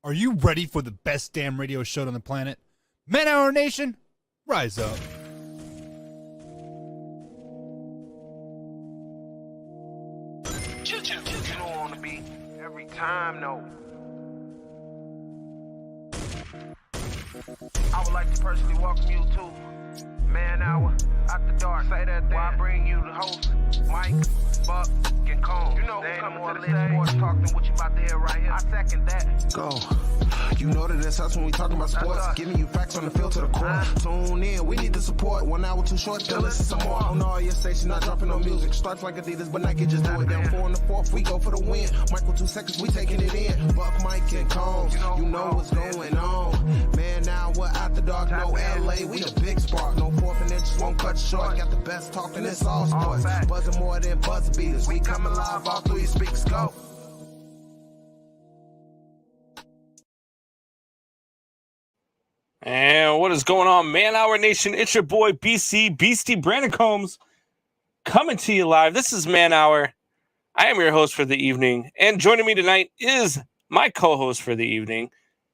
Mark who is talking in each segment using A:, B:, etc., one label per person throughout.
A: Are you ready for the best damn radio show on the planet? Man Hour Nation, rise up.
B: You know on the beat every time, no. I would like to personally welcome you to Man Hour After Dark. Say that while I bring you the host, Mike, Buck, and Cone. You know who's coming to the stage. Sports talk than what you about to hear right here. I second that.
C: Go. You know that it's us when we talking about sports. Giving you facts on the field to the court. Tune in, we need the support. 1 hour too short, then listen some more. On all your stations, not dropping no music. Starts like Adidas, but Nike just do it. Down 4 in the 4th, we go for the win. Michael 2 seconds, we taking it in. Buck, Mike, and Combs, you know what's going on. Man, now we're After Dark, no LA, we the big spark. No 4th and inches, won't cut short. Got the best talking, it's all sports. Buzzing more than buzz beaters. We coming live all through your speakers, go.
D: And what is going on, Man Hour Nation? It's your boy, BC Beastie Brandon Combs, coming to you live. This is Man Hour. I am your host for the evening. And joining me tonight is my co-host for the evening,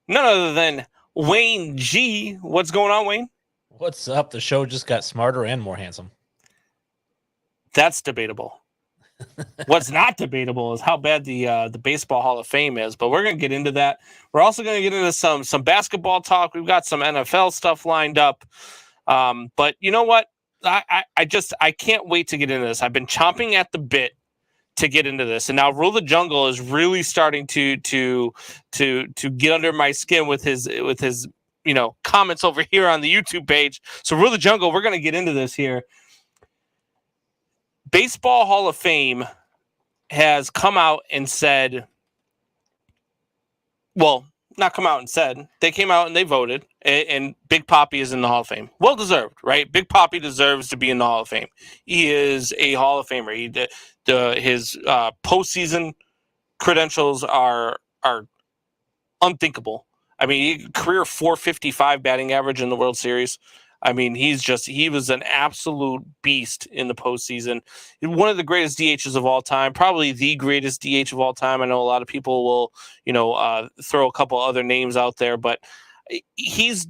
D: none other than Wayne G. What's going on, Wayne?
E: What's up? The show just got smarter and more handsome.
D: That's debatable. What's not debatable is how bad the Baseball Hall of Fame is, but we're going to get into that. We're also going to get into some basketball talk. We've got some NFL stuff lined up. But you know what? I can't wait to get into this. I've been chomping at the bit to get into this, and now Rule the Jungle is really starting to get under my skin with his comments over here on the YouTube page. So Rule the Jungle, we're going to get into this here. Baseball Hall of Fame has come out and said, well, not come out and said, they came out and they voted, and Big Papi is in the Hall of Fame. Well deserved, right? Big Papi deserves to be in the Hall of Fame. He is a Hall of Famer. His postseason credentials are unthinkable. I mean, career .455 batting average in the World Series. I mean, he was an absolute beast in the postseason. One of the greatest DHs of all time, probably the greatest DH of all time. I know a lot of people will, throw a couple other names out there, but he's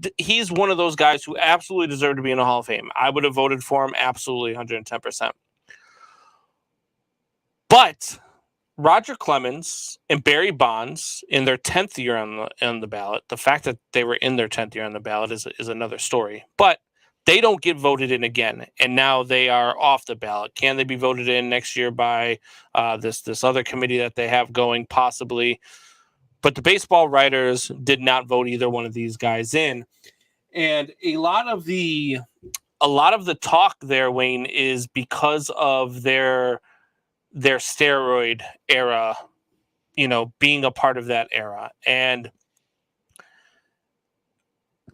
D: one of those guys who absolutely deserve to be in the Hall of Fame. I would have voted for him absolutely 110%. But Roger Clemens and Barry Bonds in their 10th year on the ballot. The fact that they were in their 10th year on the ballot is another story. But they don't get voted in again, and now they are off the ballot. Can they be voted in next year by this other committee that they have going? Possibly. But the baseball writers did not vote either one of these guys in. And a lot of the talk there, Wayne, is because of their steroid era, being a part of that era. And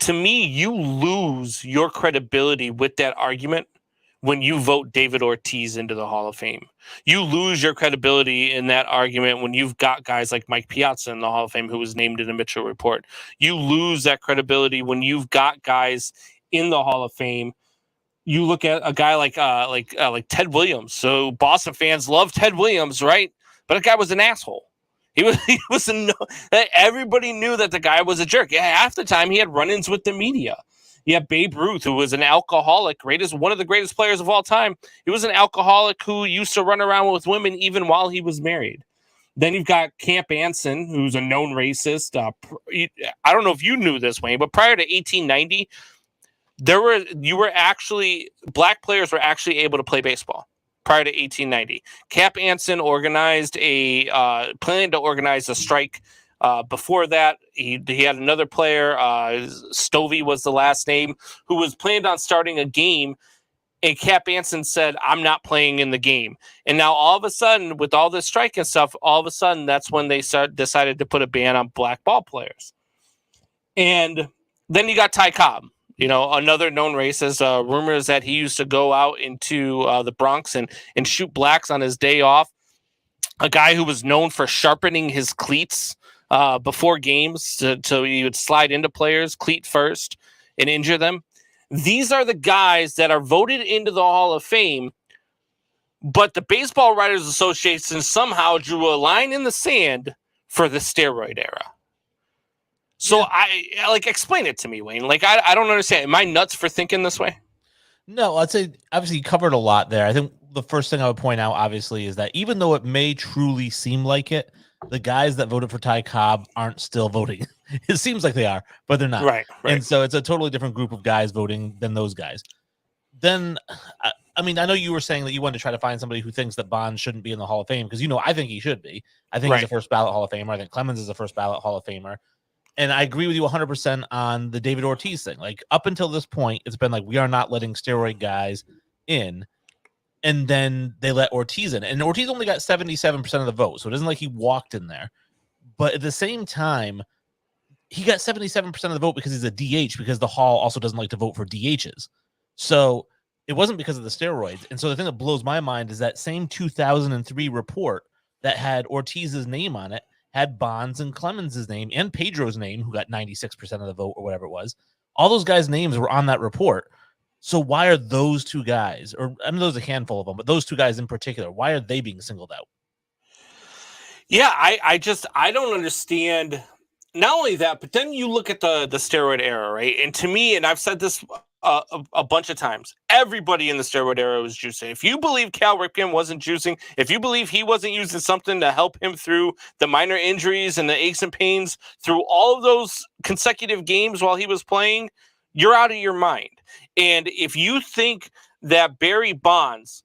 D: to me, you lose your credibility with that argument when you vote David Ortiz into the Hall of Fame. You lose your credibility in that argument when you've got guys like Mike Piazza in the Hall of Fame, who was named in the Mitchell Report. You lose that credibility when you've got guys in the Hall of Fame. You look at a guy like Ted Williams. So Boston fans love Ted Williams, right? But the guy was an asshole. Everybody knew that the guy was a jerk. Yeah, half the time he had run-ins with the media. You have Babe Ruth, who was an alcoholic, one of the greatest players of all time. He was an alcoholic who used to run around with women even while he was married. Then you've got Camp Anson, who's a known racist. I don't know if you knew this, Wayne, but prior to 1890, black players were actually able to play baseball prior to 1890. Cap Anson planned to organize a strike. Before that, he had another player, Stovey was the last name, who was planned on starting a game, and Cap Anson said, "I'm not playing in the game." And now all of a sudden, with all this strike and stuff, that's when they decided to put a ban on black ball players. And then you got Ty Cobb. Another known racist. Rumors that he used to go out into the Bronx and shoot blacks on his day off. A guy who was known for sharpening his cleats before games so he would slide into players, cleat first, and injure them. These are the guys that are voted into the Hall of Fame, but the Baseball Writers Association somehow drew a line in the sand for the steroid era. So I like explain it to me, Wayne. Like I don't understand. Am I nuts for thinking this way?
E: No, I'd say obviously you covered a lot there. I think the first thing I would point out, obviously, is that even though it may truly seem like it, the guys that voted for Ty Cobb aren't still voting. It seems like they are, but they're not.
D: Right.
E: And so it's a totally different group of guys voting than those guys. Then, I mean, I know you were saying that you wanted to try to find somebody who thinks that Bonds shouldn't be in the Hall of Fame because, I think he should be. I think he's a first ballot Hall of Famer. I think Clemens is a first ballot Hall of Famer. And I agree with you 100% on the David Ortiz thing. Like, up until this point, it's been like, we are not letting steroid guys in. And then they let Ortiz in. And Ortiz only got 77% of the vote. So it isn't like he walked in there. But at the same time, he got 77% of the vote because he's a DH, because the Hall also doesn't like to vote for DHs. So it wasn't because of the steroids. And so the thing that blows my mind is that same 2003 report that had Ortiz's name on it had Bonds and Clemens' name and Pedro's name, who got 96% of the vote or whatever it was. All those guys' names were on that report. So why are those two guys, or I mean, there's a handful of them, but those two guys in particular, why are they being singled out?
D: Yeah, I don't understand. Not only that, but then you look at the steroid era, right? And to me, and I've said this a bunch of times, everybody in the steroid era was juicing. If you believe Cal Ripken wasn't juicing, if you believe he wasn't using something to help him through the minor injuries and the aches and pains through all of those consecutive games while he was playing, you're out of your mind. And if you think that Barry Bonds,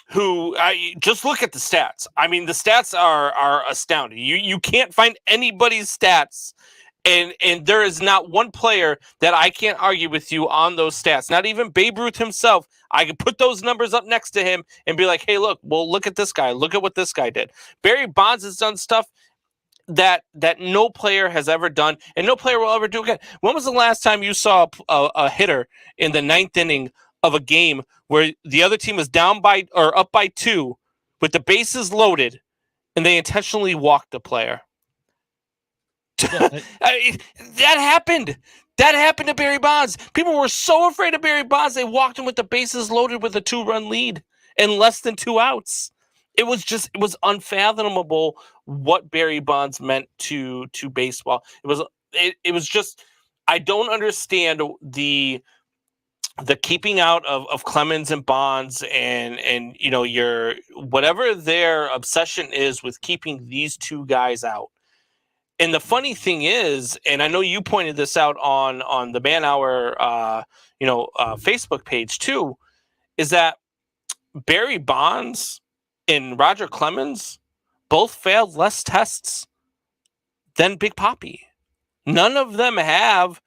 D: who just look at the stats. I mean, the stats are astounding. You can't find anybody's stats, and there is not one player that I can't argue with you on those stats. Not even Babe Ruth himself. I could put those numbers up next to him and be like, hey, look at this guy. Look at what this guy did. Barry Bonds has done stuff that no player has ever done, and no player will ever do again. When was the last time you saw a hitter in the ninth inning of a game where the other team was down by or up by 2 with the bases loaded and they intentionally walked the player? That happened. That happened to Barry Bonds. People were so afraid of Barry Bonds, they walked him with the bases loaded with a 2-run lead and less than 2 outs. It was unfathomable what Barry Bonds meant to baseball. It was just, I don't understand the keeping out of Clemens and Bonds and your whatever their obsession is with keeping these two guys out. And the funny thing is, and I know you pointed this out on the Man Hour Facebook page too, is that Barry Bonds and Roger Clemens both failed less tests than Big Papi. None of them have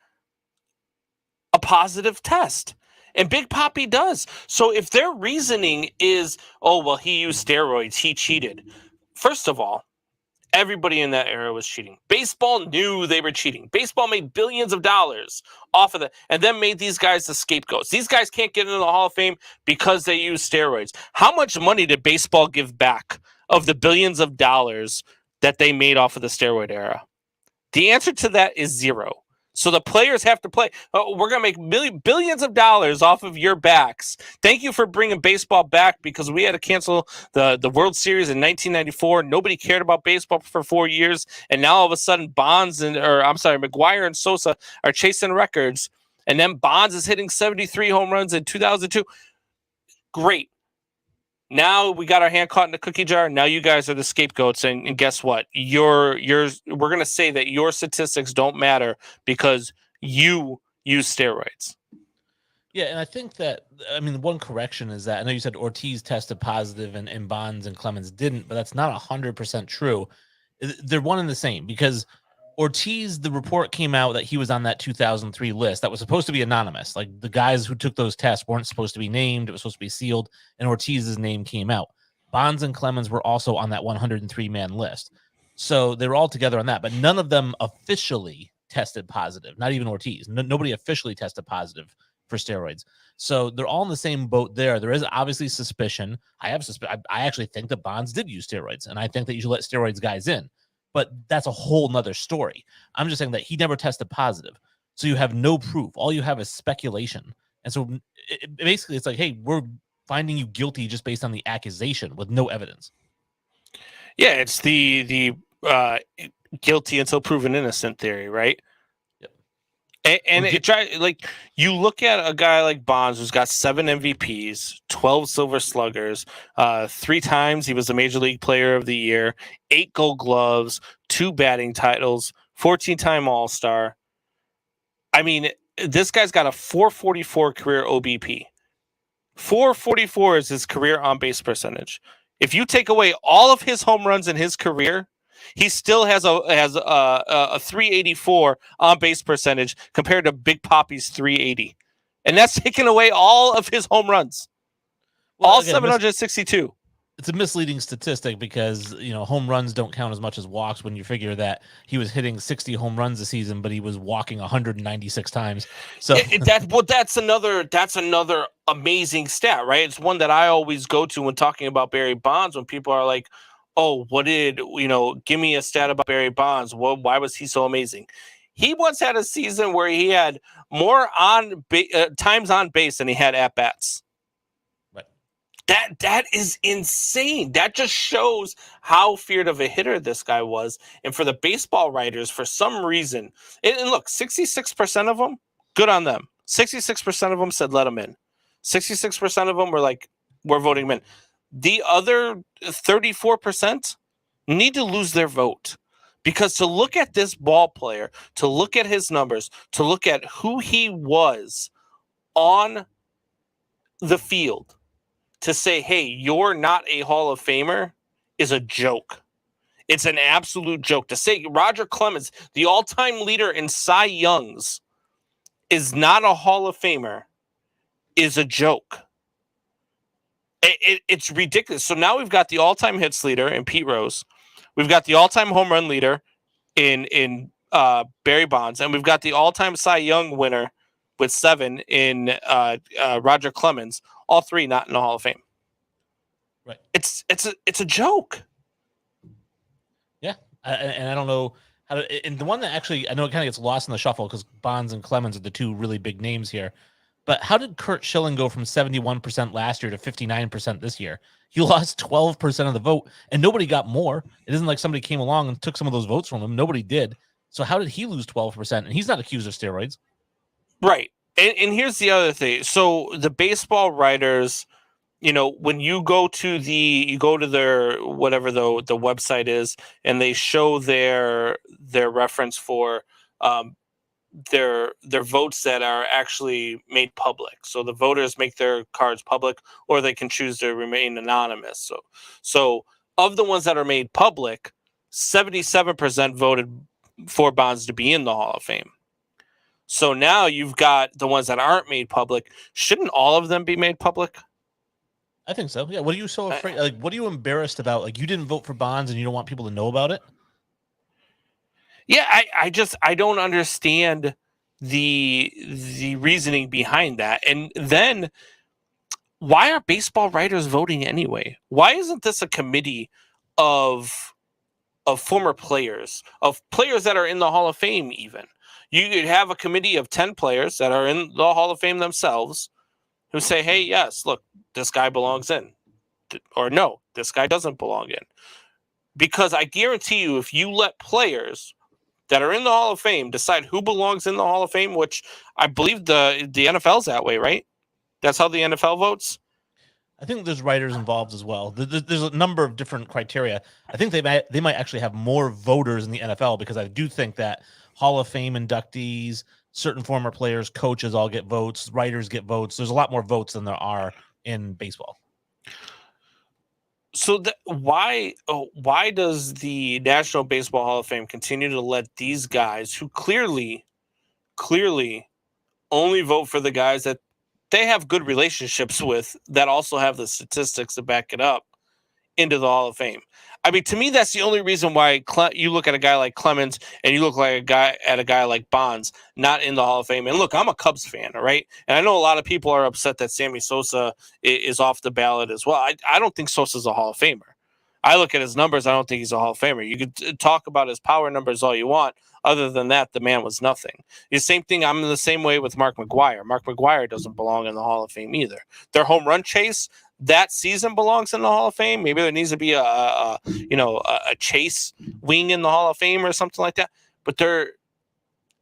D: a positive test. And Big Papi does. So if their reasoning is, oh, well, he used steroids, he cheated. First of all, everybody in that era was cheating. Baseball knew they were cheating. Baseball made billions of dollars off of that and then made these guys the scapegoats. These guys can't get into the Hall of Fame because they use steroids. How much money did baseball give back of the billions of dollars that they made off of the steroid era? The answer to that is zero. So the players have to play. Oh, we're going to make billions of dollars off of your backs. Thank you for bringing baseball back, because we had to cancel the World Series in 1994. Nobody cared about baseball for 4 years. And now all of a sudden McGuire and Sosa are chasing records. And then Bonds is hitting 73 home runs in 2002. Great. Now we got our hand caught in the cookie jar. Now you guys are the scapegoats, and guess what? We're going to say that your statistics don't matter because you use steroids.
E: Yeah, and I think that, one correction is that I know you said Ortiz tested positive and Bonds and Clemens didn't, but that's not 100% true. They're one and the same, because Ortiz, the report came out that he was on that 2003 list that was supposed to be anonymous. Like, the guys who took those tests weren't supposed to be named. It was supposed to be sealed, and Ortiz's name came out. Bonds and Clemens were also on that 103-man list. So they were all together on that, but none of them officially tested positive, not even Ortiz. Nobody officially tested positive for steroids. So they're all in the same boat there. There is obviously suspicion. I actually think that Bonds did use steroids, and I think that you should let steroids guys in. But that's a whole nother story. I'm just saying that he never tested positive. So you have no proof. All you have is speculation. And so basically it's like, hey, we're finding you guilty just based on the accusation with no evidence.
D: Yeah, it's the guilty until proven innocent theory, right? And you look at a guy like Bonds who's got 7 MVPs, 12 Silver Sluggers, 3 times he was the Major League Player of the Year, 8 Gold Gloves, 2 batting titles, 14-time All-Star. I mean, this guy's got a 444 career OBP. 444 is his career on-base percentage. If you take away all of his home runs in his career, he still has a 384 on base percentage compared to Big Poppy's 380, and that's taking away all of his home runs, all 762.
E: It's a misleading statistic because home runs don't count as much as walks when you figure that he was hitting 60 home runs a season, but he was walking 196 times. So
D: that's another amazing stat, right? It's one that I always go to when talking about Barry Bonds when people are like, oh, give me a stat about Barry Bonds. Why was he so amazing? He once had a season where he had more times on base than he had at bats.
E: Right.
D: That is insane. That just shows how feared of a hitter this guy was. And for the baseball writers, for some reason, and look, 66% of them, good on them. 66% of them said let him in. 66% of them were like, we're voting him in. The other 34% need to lose their vote because to look at this ball player, to look at his numbers, to look at who he was on the field, to say, hey, you're not a Hall of Famer is a joke. It's an absolute joke. To say Roger Clemens, the all-time leader in Cy Youngs, is not a Hall of Famer is a joke. It's ridiculous. So now we've got the all-time hits leader in Pete Rose. We've got the all-time home run leader in Barry Bonds. And we've got the all-time Cy Young winner with 7 in Roger Clemens. All 3 not in the Hall of Fame.
E: Right.
D: It's a joke.
E: Yeah. And I don't know how to, and the one that actually, I know it kind of gets lost in the shuffle because Bonds and Clemens are the 2 really big names here. But how did Kurt Schilling go from 71% last year to 59% this year? He lost 12% of the vote, and nobody got more. It isn't like somebody came along and took some of those votes from him. Nobody did. So how did he lose 12%? And he's not accused of steroids.
D: Right. And here's the other thing. So the baseball writers, when you go to their whatever the website is, and they show their reference for their votes that are actually made public. So the voters make their cards public, or they can choose to remain anonymous. So of the ones that are made public, 77% voted for Bonds to be in the Hall of Fame. So now you've got the ones that aren't made public. Shouldn't all of them be made public?
E: I think so. Yeah. What are you so afraid? What are you embarrassed about? Like, you didn't vote for Bonds and you don't want people to know about it?
D: Yeah, I don't understand the reasoning behind that. And then why are baseball writers voting anyway? Why isn't this a committee of former players, of players that are in the Hall of Fame even? You could have a committee of 10 players that are in the Hall of Fame themselves who say, hey, yes, look, this guy belongs in. Or no, this guy doesn't belong in. Because I guarantee you, if you let players that are in the Hall of Fame decide who belongs in the Hall of Fame, which I believe the NFL's that way, right? That's how the NFL votes?
E: I think there's writers involved as well. There's a number of different criteria. I think they might actually have more voters in the NFL because I do think that Hall of Fame inductees, certain former players, coaches all get votes, writers get votes. There's a lot more votes than there are in baseball.
D: So why does the National Baseball Hall of Fame continue to let these guys who clearly only vote for the guys that they have good relationships with, that also have the statistics to back it up, into the Hall of Fame? I mean, to me, that's the only reason why you look at a guy like Clemens and you look at a guy like Bonds not in the Hall of Fame. And look, I'm a Cubs fan, all right? And I know a lot of people are upset that Sammy Sosa is off the ballot as well. I don't think Sosa's a Hall of Famer. I look at his numbers. I don't think he's a Hall of Famer. You could talk about his power numbers all you want. Other than that, the man was nothing. The same thing. I'm in the same way with Mark McGwire. Mark McGwire doesn't belong in the Hall of Fame either. Their home run chase that season belongs in the Hall of Fame. Maybe there needs to be a chase wing in the Hall of Fame or something like that. But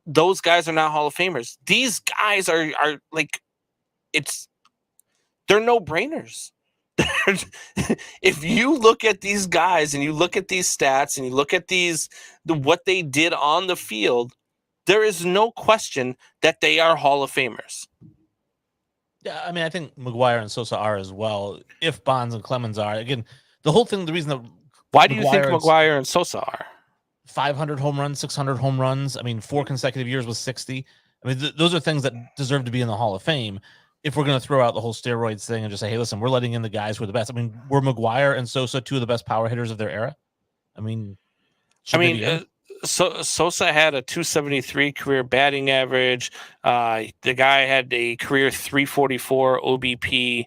D: those guys are not Hall of Famers. These guys are like, they're no-brainers. If you look at these guys and you look at these stats and you look at what they did on the field, there is no question that they are Hall of Famers.
E: Yeah, I mean, I think McGuire and Sosa are as well. If Bonds and Clemens are, again, the whole thing, the reason that
D: why do you think McGuire and Sosa are
E: 500 home runs, 600 home runs? I mean, 4 consecutive years with 60. I mean, those are things that deserve to be in the Hall of Fame. If we're going to throw out the whole steroids thing and just say, hey, listen, we're letting in the guys who are the best. I mean, were McGuire and Sosa 2 of the best power hitters of their era? I mean,
D: Sosa had a 273 career batting average. The guy had a career 344 OBP.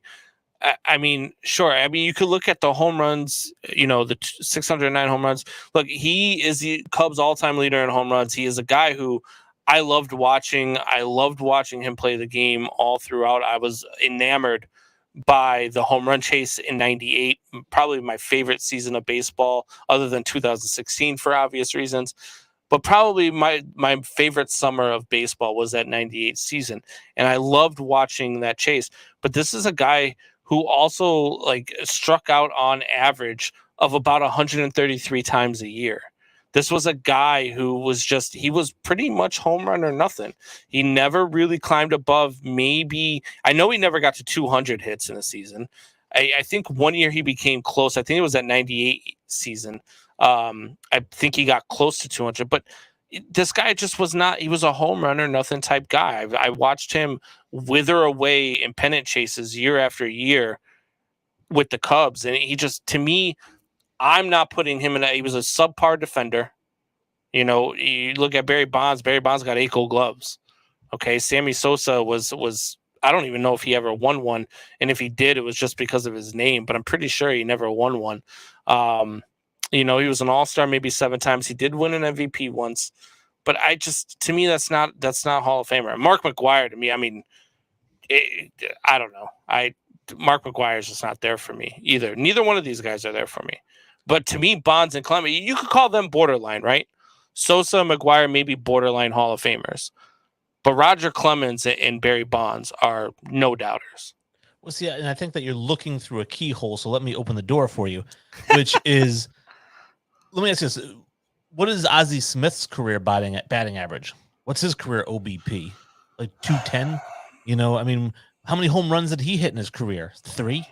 D: I mean, sure. I mean, you could look at the home runs, the 609 home runs. Look, he is the Cubs all-time leader in home runs. He is a guy who I loved watching. I loved watching him play the game all throughout. I was enamored by the home run chase in 98, probably my favorite season of baseball other than 2016 for obvious reasons. But probably my favorite summer of baseball was that 98 season. And I loved watching that chase. But this is a guy who also struck out on average of about 133 times a year. This was a guy who was he was pretty much home run or nothing. He never really climbed above I know he never got to 200 hits in a season. I think one year he became close. I think it was that 98 season. I think he got close to 200, but this guy just was not, he was a home run or nothing type guy. I watched him wither away in pennant chases year after year with the Cubs. And he just, to me, I'm not putting him he was a subpar defender. You look at Barry Bonds. Barry Bonds got 8 Gold Gloves. Okay. Sammy Sosa was I don't even know if he ever won one. And if he did, it was just because of his name, but I'm pretty sure he never won one. He was an all-star maybe 7 times. He did win an MVP once, but to me, that's not Hall of Famer. Mark McGuire, to me, I mean, I don't know. Mark McGuire is just not there for me either. Neither one of these guys are there for me. But to me, Bonds and Clemens, you could call them borderline, right? Sosa and McGuire maybe borderline Hall of Famers. But Roger Clemens and Barry Bonds are no doubters.
E: Well, see, and I think that you're looking through a keyhole, so let me open the door for you, which is, let me ask you this. What is Ozzie Smith's career batting average? What's his career OBP? Like 210? I mean, how many home runs did he hit in his career? 3?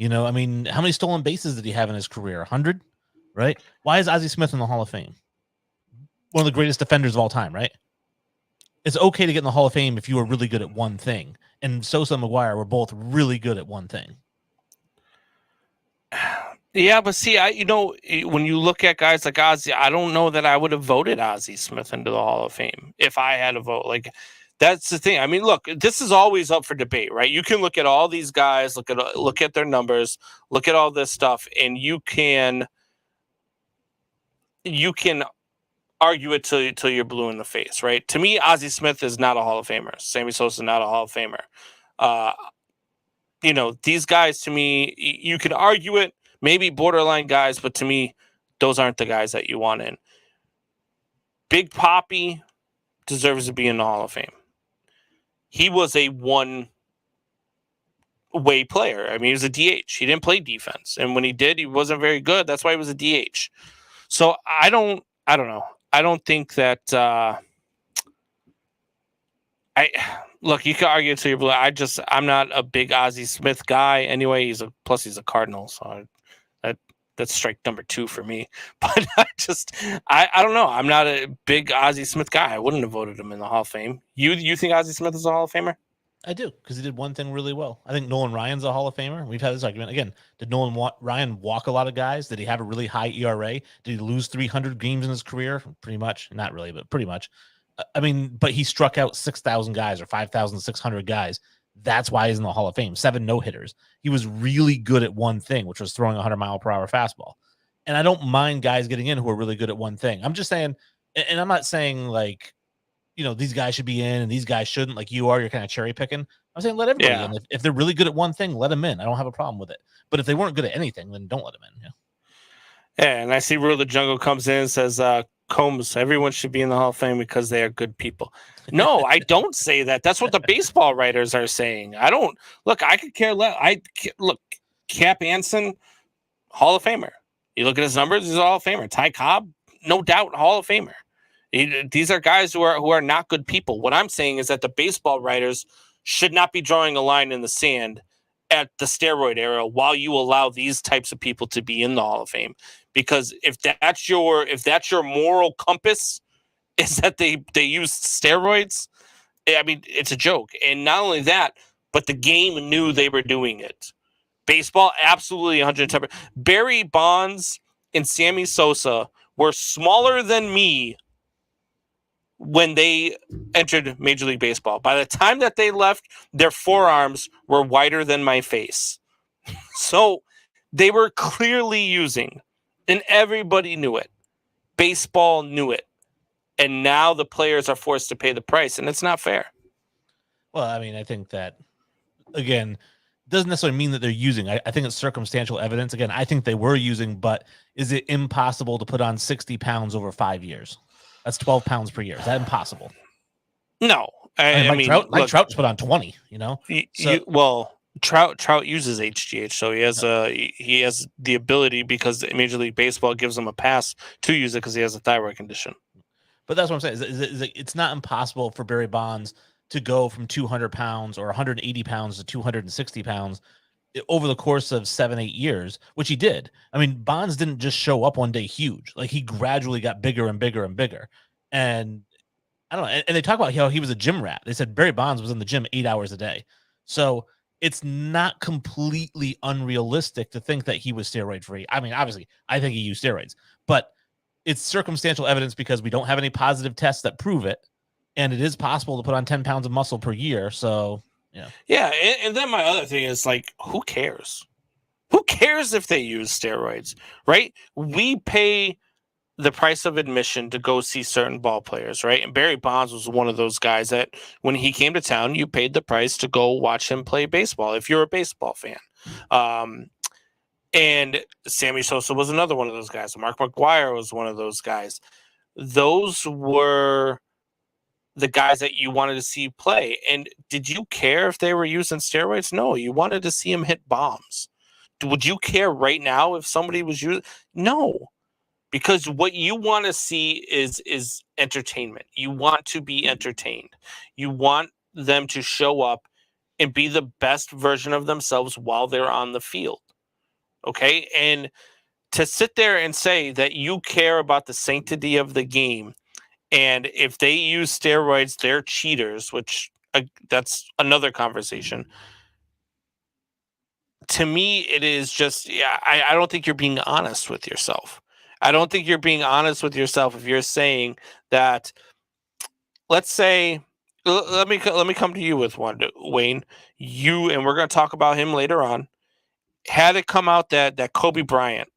E: I mean, how many stolen bases did he have in his career? 100, right? Why is Ozzie Smith in the Hall of Fame? One of the greatest defenders of all time, right? It's okay to get in the Hall of Fame if you were really good at one thing. And Sosa and McGuire were both really good at one thing.
D: Yeah, but see, when you look at guys like Ozzie, I don't know that I would have voted Ozzie Smith into the Hall of Fame if I had a vote. That's the thing. I mean, look, this is always up for debate, right? You can look at all these guys, look at their numbers, look at all this stuff, and you can argue it till you're blue in the face, right? To me, Ozzie Smith is not a Hall of Famer. Sammy Sosa is not a Hall of Famer. These guys, to me, you can argue it, maybe borderline guys, but to me, those aren't the guys that you want in. Big Papi deserves to be in the Hall of Fame. He was a one-way player. I mean, he was a DH. He didn't play defense. And when he did, he wasn't very good. That's why he was a DH. So I don't know. I don't think that look, you can argue till you're blue. I'm not a big Ozzie Smith guy anyway. He's a Cardinal, so that's strike number 2 for me. But I don't know. I'm not a big Ozzie Smith guy. I wouldn't have voted him in the Hall of Fame. You think Ozzie Smith is a Hall of Famer?
E: I do, because he did one thing really well. I think Nolan Ryan's a Hall of Famer. We've had this argument. Again, did Ryan walk a lot of guys? Did he have a really high ERA? Did he lose 300 games in his career? Pretty much. Not really, but pretty much. I mean, but he struck out 6,000 guys or 5,600 guys. That's why he's in the Hall of Fame. 7 no-hitters. He was really good at one thing, which was throwing a 100-mile-per-hour fastball. And I don't mind guys getting in who are really good at one thing. I'm just saying, and I'm not saying these guys should be in and these guys shouldn't, like you are. You're kind of cherry picking. I'm saying let everybody in. If they're really good at one thing, let them in. I don't have a problem with it. But if they weren't good at anything, then don't let them in.
D: Yeah, and I see Rule of the Jungle comes in and says, Combs, everyone should be in the Hall of Fame because they are good people. No, I don't say that. That's what the baseball writers are saying. I don't look. I could care less. Look. Cap Anson, Hall of Famer. You look at his numbers; he's a Hall of Famer. Ty Cobb, no doubt, Hall of Famer. These are guys who are not good people. What I'm saying is that the baseball writers should not be drawing a line in the sand at the steroid era while you allow these types of people to be in the Hall of Fame. Because if that's your moral compass, is that they use steroids, I mean, it's a joke. And not only that, but the game knew they were doing it. Baseball, absolutely 110%. Barry Bonds and Sammy Sosa were smaller than me when they entered Major League Baseball. By the time that they left, their forearms were wider than my face. So they were clearly using, and everybody knew it. Baseball knew it. And now the players are forced to pay the price, and it's not fair.
E: Well, I mean, I think that, again, doesn't necessarily mean that they're using. I think it's circumstantial evidence. Again, I think they were using, but is it impossible to put on 60 pounds over 5 years? That's 12 pounds per year. Is that impossible?
D: No. I mean,
E: Mike Trout's put on 20, you know?
D: Trout uses HGH, so he has the ability, because Major League Baseball gives him a pass to use it because he has a thyroid condition.
E: But that's what I'm saying. It's not impossible for Barry Bonds to go from 200 pounds or 180 pounds to 260 pounds over the course of 7-8 years, which he did. I mean, Bonds didn't just show up one day huge. Like, he gradually got bigger and bigger and bigger. And I don't know. And they talk about how he was a gym rat. They said Barry Bonds was in the gym 8 hours a day. So it's not completely unrealistic to think that he was steroid free. I mean, obviously, I think he used steroids, but it's circumstantial evidence because we don't have any positive tests that prove it. And it is possible to put on 10 pounds of muscle per year. So, yeah.
D: Yeah. And then my other thing is, like, who cares? Who cares if they use steroids, right? We pay the price of admission to go see certain ball players, right? And Barry Bonds was one of those guys that when he came to town, you paid the price to go watch him play baseball if you're a baseball fan. And Sammy Sosa was another one of those guys. Mark McGwire was one of those guys. Those were the guys that you wanted to see play. And did you care if they were using steroids? No, you wanted to see him hit bombs. Would you care right now if somebody was using? No, because what you want to see is entertainment. You want to be entertained. You want them to show up and be the best version of themselves while they're on the field. Okay. And to sit there and say that you care about the sanctity of the game, and if they use steroids, they're cheaters, which that's another conversation. To me, it is just, I don't think you're being honest with yourself. I don't think you're being honest with yourself if you're saying that, let's say, let me come to you with one, Wayne. You, and we're going to talk about him later on, had it come out that Kobe Bryant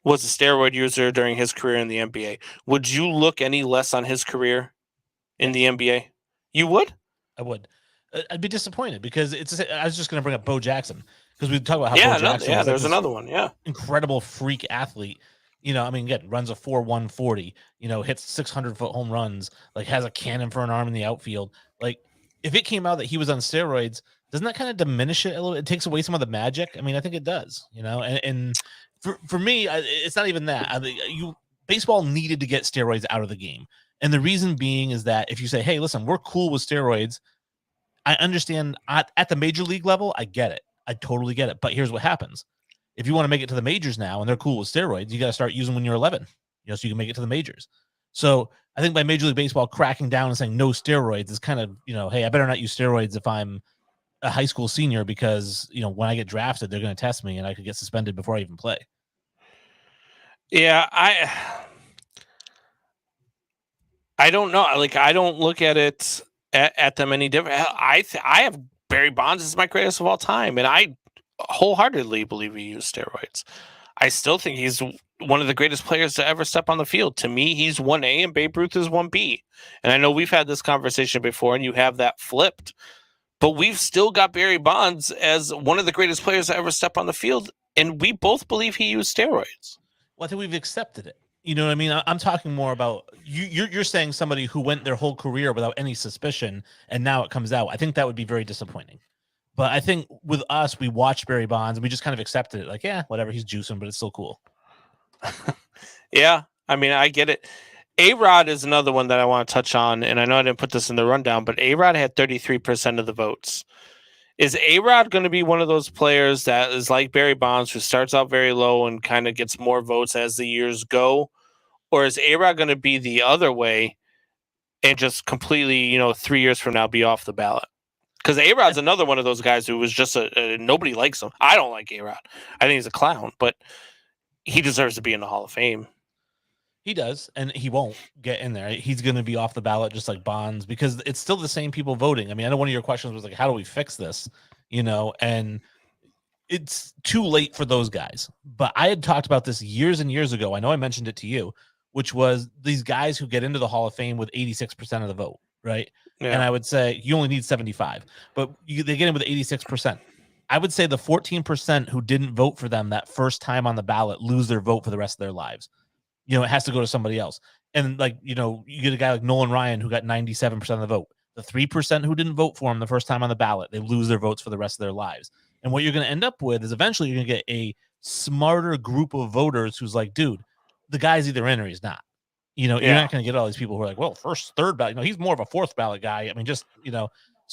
D: was a steroid user during his career in the NBA, would you look any less on his career in the NBA? You would?
E: I would. I'd be disappointed because I was just going to bring up Bo Jackson because we talk about how Bo Jackson was
D: there's another one. Yeah.
E: Incredible freak athlete. You know, I mean, again, runs a 4.1 40, you know, hits 600-foot home runs, like has a cannon for an arm in the outfield. Like, if it came out that he was on steroids, doesn't that kind of diminish it a little? It takes away some of the magic. I mean, I think it does, you know, and for me, it's not even that. Baseball needed to get steroids out of the game. And the reason being is that if you say, hey, listen, we're cool with steroids, I understand at the major league level, I get it. I totally get it. But here's what happens. If you want to make it to the majors now and they're cool with steroids, you got to start using when you're 11, you know, so you can make it to the majors. So I think by Major League Baseball cracking down and saying no steroids is kind of, you know, hey, I better not use steroids if I'm a high school senior because, you know, when I get drafted, they're going to test me and I could get suspended before I even play.
D: Yeah, I don't know. Like, I don't look at it at them any different. I have Barry Bonds as my greatest of all time, and I wholeheartedly believe he used steroids. I still think he's one of the greatest players to ever step on the field. To me, he's 1A and Babe Ruth is 1B. And I know we've had this conversation before, and you have that flipped. But we've still got Barry Bonds as one of the greatest players to ever step on the field, and we both believe he used steroids.
E: Well, I think we've accepted it. You know what I mean? I'm talking more about you're saying somebody who went their whole career without any suspicion and now it comes out. I think that would be very disappointing. But I think with us, we watched Barry Bonds and we just kind of accepted it. Like, yeah, whatever, he's juicing, but it's still cool.
D: Yeah, I mean, I get it. A-Rod is another one that I want to touch on, and I know I didn't put this in the rundown, but A-Rod had 33% of the votes. Is A-Rod going to be one of those players that is like Barry Bonds, who starts out very low and kind of gets more votes as the years go? Or is A-Rod going to be the other way and just completely, 3 years from now, be off the ballot? Because A-Rod's another one of those guys who was just nobody likes him. I don't like A-Rod. I think he's a clown, but he deserves to be in the Hall of Fame.
E: He does, and he won't get in there. He's going to be off the ballot just like Bonds because it's still the same people voting. I mean, I know one of your questions was like, how do we fix this? And it's too late for those guys. But I had talked about this years and years ago. I know I mentioned it to you, which was these guys who get into the Hall of Fame with 86% of the vote, right? Yeah. And I would say you only need 75, but they get in with 86%. I would say the 14% who didn't vote for them that first time on the ballot lose their vote for the rest of their lives. It has to go to somebody else. And you get a guy like Nolan Ryan who got 97% of the vote. The 3% who didn't vote for him the first time on the ballot, they lose their votes for the rest of their lives. And what you're going to end up with is eventually you're going to get a smarter group of voters who's like, dude, the guy's either in or he's not. You're not going to get all these people who are like, well, first, third ballot. He's more of a fourth ballot guy. I mean, so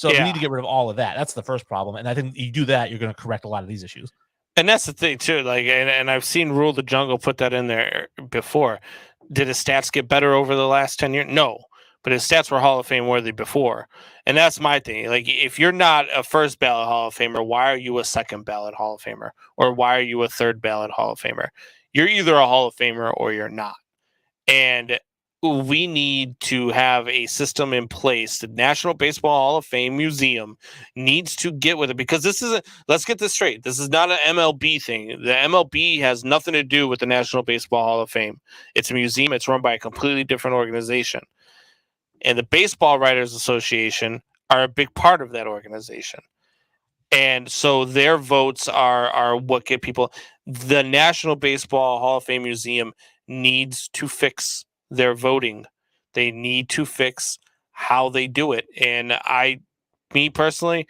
E: we need to get rid of all of that. That's the first problem. And I think you do that, you're going to correct a lot of these issues.
D: And that's the thing too. And I've seen Rule the Jungle put that in there before. Did his stats get better over the last 10 years? No, but his stats were Hall of Fame worthy before. And that's my thing. Like, if you're not a first ballot Hall of Famer, why are you a second ballot Hall of Famer? Or why are you a third ballot Hall of Famer? You're either a Hall of Famer or you're not. And we need to have a system in place. The National Baseball Hall of Fame Museum needs to get with it, because let's get this straight. This is not an MLB thing. The MLB has nothing to do with the National Baseball Hall of Fame. It's a museum. It's run by a completely different organization. And the Baseball Writers Association are a big part of that organization. And so their votes are what get people. The National Baseball Hall of Fame Museum needs to fix their voting. They need to fix how they do it. And me personally,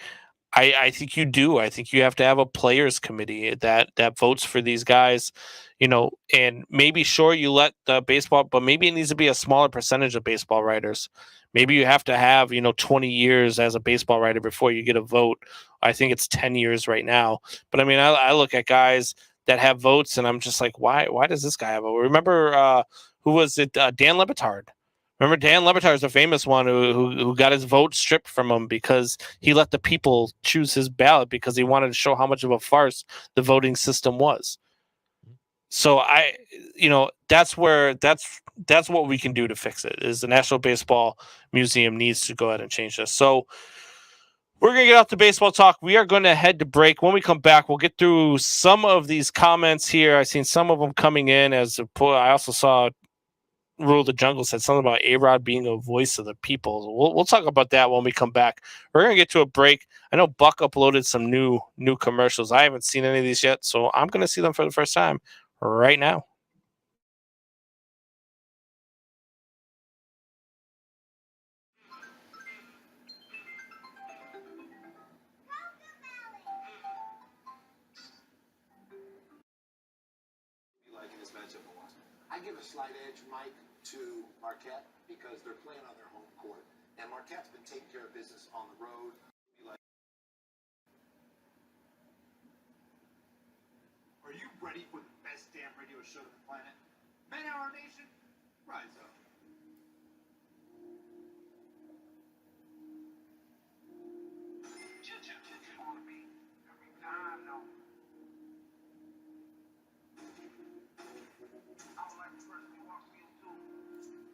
D: I think you do. I think you have to have a players committee that votes for these guys, and maybe sure you let the baseball, but maybe it needs to be a smaller percentage of baseball writers. Maybe you have to have, 20 years as a baseball writer before you get a vote. I think it's 10 years right now. But I mean, I look at guys that have votes and I'm just like, why does this guy have a vote? Remember, who was it? Dan Le Batard. Remember, Dan Le Batard is a famous one who got his vote stripped from him because he let the people choose his ballot because he wanted to show how much of a farce the voting system was. So that's what we can do to fix it. Is the National Baseball Museum needs to go ahead and change this. So we're going to get off the baseball talk. We are going to head to break. When we come back, we'll get through some of these comments here. I've seen some of them coming in I also saw Rule the Jungle said something about A-Rod being a voice of the people. We'll talk about that when we come back. We're going to get to a break. I know Buck uploaded some new commercials. I haven't seen any of these yet, so I'm going to see them for the first time right now.
F: I give a slight edge, Mike, to Marquette because they're playing on their home court. And Marquette's been taking care of business on the road.
G: Are you ready for the best damn radio show on the planet? Man Hour Nation, rise up.
B: Every time, no. I would like to personally welcome you to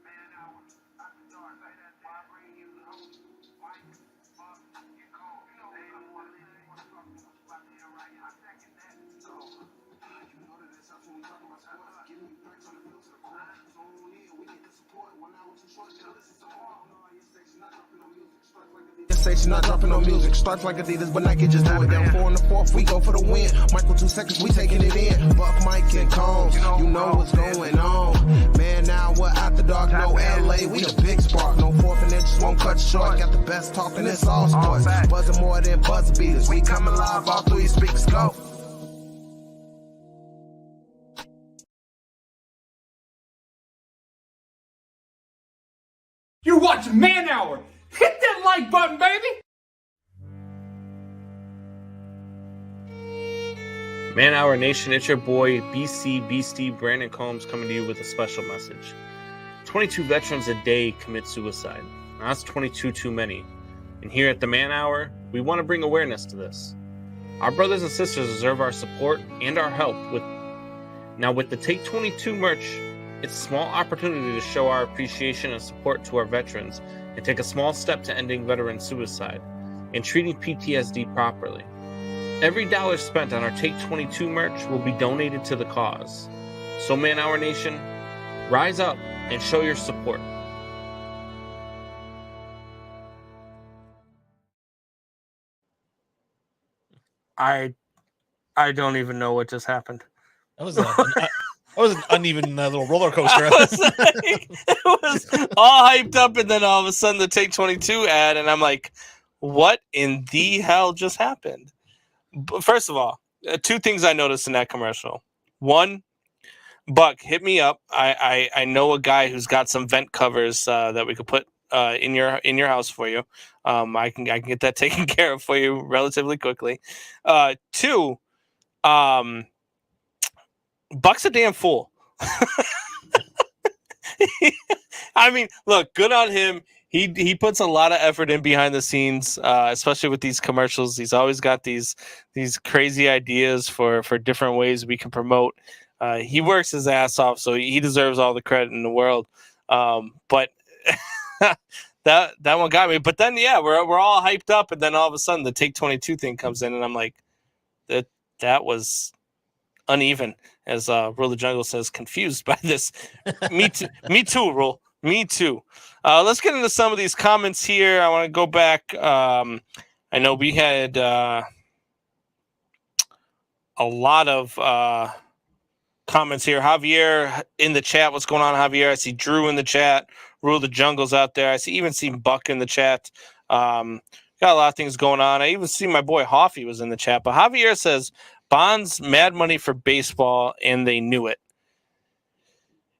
B: Man Hour After Dark. Say that why I bring you the host, Mike, Buck, and Cole. They don't want to talk to us about the air right here. I second that. So,
C: You know that it's us when we talk about sports. Giving you facts on the field to the court. Tune in, we need the support. 1 hour too short. Now listen to all. All your station, not dropping no music. Strike like a station, not dropping no music. Starts like Adidas, but Nike just do it. Down 4 in the 4th, we go for the win. Michael 2 seconds, we taking it in. Buck, Mike, and Combs, you know what's going on. Man, now we're out the dark, no LA, we the big spark. No 4th and inches won't cut short. Got the best talking, it's all sports. Buzzing more than buzz beaters. We coming live, all 3 speakers go.
H: You're watching Man Hour. Hit that like button, baby.
D: Man Hour Nation, it's your boy BC Beastie Brandon Combs coming to you with a special message. 22 veterans a day commit suicide. Now, that's 22 too many. And here at the Man Hour, we want to bring awareness to this. Our brothers and sisters deserve our support and our help. With the Take 22 merch, it's a small opportunity to show our appreciation and support to our veterans and take a small step to ending veteran suicide and treating PTSD properly. Every dollar spent on our Take 22 merch will be donated to the cause. So Man Hour Nation, rise up and show your support. I don't even know what just happened.
E: That was an uneven little roller coaster.
D: It was all hyped up, and then all of a sudden the Take 22 ad, and I'm like, what in the hell just happened? First of all, 2 things I noticed in that commercial. 1, Buck, hit me up. I know a guy who's got some vent covers that we could put in your house for you. I can get that taken care of for you relatively quickly. 2, Buck's a damn fool. I mean, look, good on him. He puts a lot of effort in behind the scenes, especially with these commercials. He's always got these crazy ideas for different ways we can promote. He works his ass off, so he deserves all the credit in the world. But that one got me. But then, yeah, we're all hyped up, and then all of a sudden the Take 22 thing comes in, and I'm like, that was uneven, as Rule the Jungle says, confused by this. Me too, Rule. Me too. Let's get into some of these comments here. I want to go back. I know we had a lot of comments here. Javier in the chat. What's going on, Javier? I see Drew in the chat. Rule the Jungle's out there. I even see Buck in the chat. Got a lot of things going on. I even see my boy Hoffy was in the chat. But Javier says, Bonds mad money for baseball, and they knew it.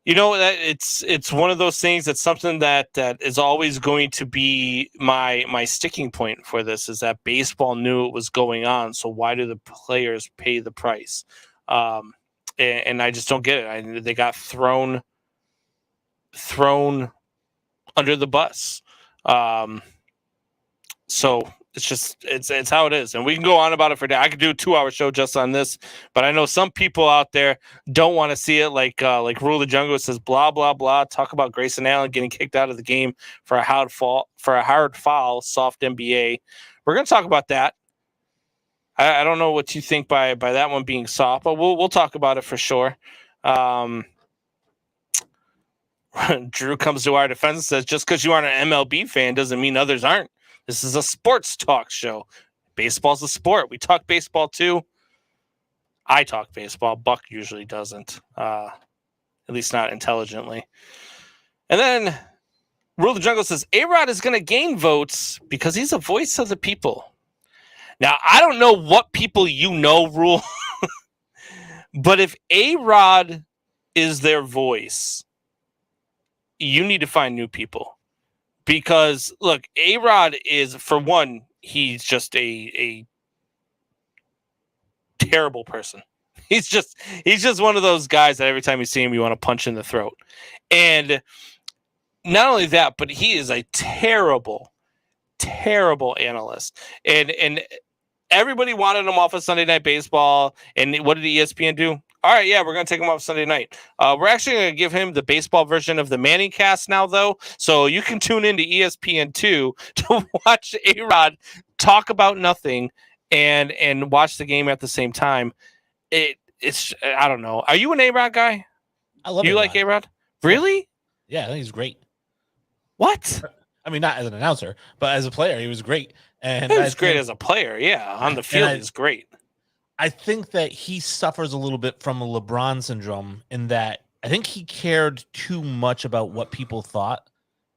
D: You know, that it's one of those things that's something that is always going to be my sticking point for this, is that baseball knew it was going on. So why do the players pay the price? And I just don't get it. They got thrown under the bus. So it's how it is, and we can go on about it for days. I could do a 2-hour show just on this, but I know some people out there don't want to see it. Like Rule the Jungle says, blah blah blah. Talk about Grayson Allen getting kicked out of the game for a hard foul, soft NBA. We're gonna talk about that. I don't know what you think by that one being soft, but we'll talk about it for sure. Drew comes to our defense and says, just because you aren't an MLB fan doesn't mean others aren't. This is a sports talk show. Baseball's a sport. We talk baseball too. I talk baseball. Buck usually doesn't, at least not intelligently. And then Rule the Jungle says, A-Rod is going to gain votes because he's a voice of the people. Now, I don't know what people you know, Rule, but if A-Rod is their voice, you need to find new people. Because, look, A-Rod is, for one, he's just a terrible person. He's just one of those guys that every time you see him, you want to punch in the throat. And not only that, but he is a terrible, terrible analyst. And everybody wanted him off of Sunday Night Baseball. And what did ESPN do? All right, yeah, we're going to take him off Sunday night. We're actually going to give him the baseball version of the Manning cast now, though. So you can tune into ESPN2 to watch A-Rod talk about nothing and watch the game at the same time. It's I don't know. Are you an A-Rod guy?
E: I love
D: you
E: A-Rod.
D: like A-Rod? Really?
E: Yeah, I think he's great.
D: What?
E: I mean, not as an announcer, but as a player, he was great. And
D: He was great as a player. Yeah, on the field, he's great.
E: I think that he suffers a little bit from a LeBron syndrome in that I think he cared too much about what people thought.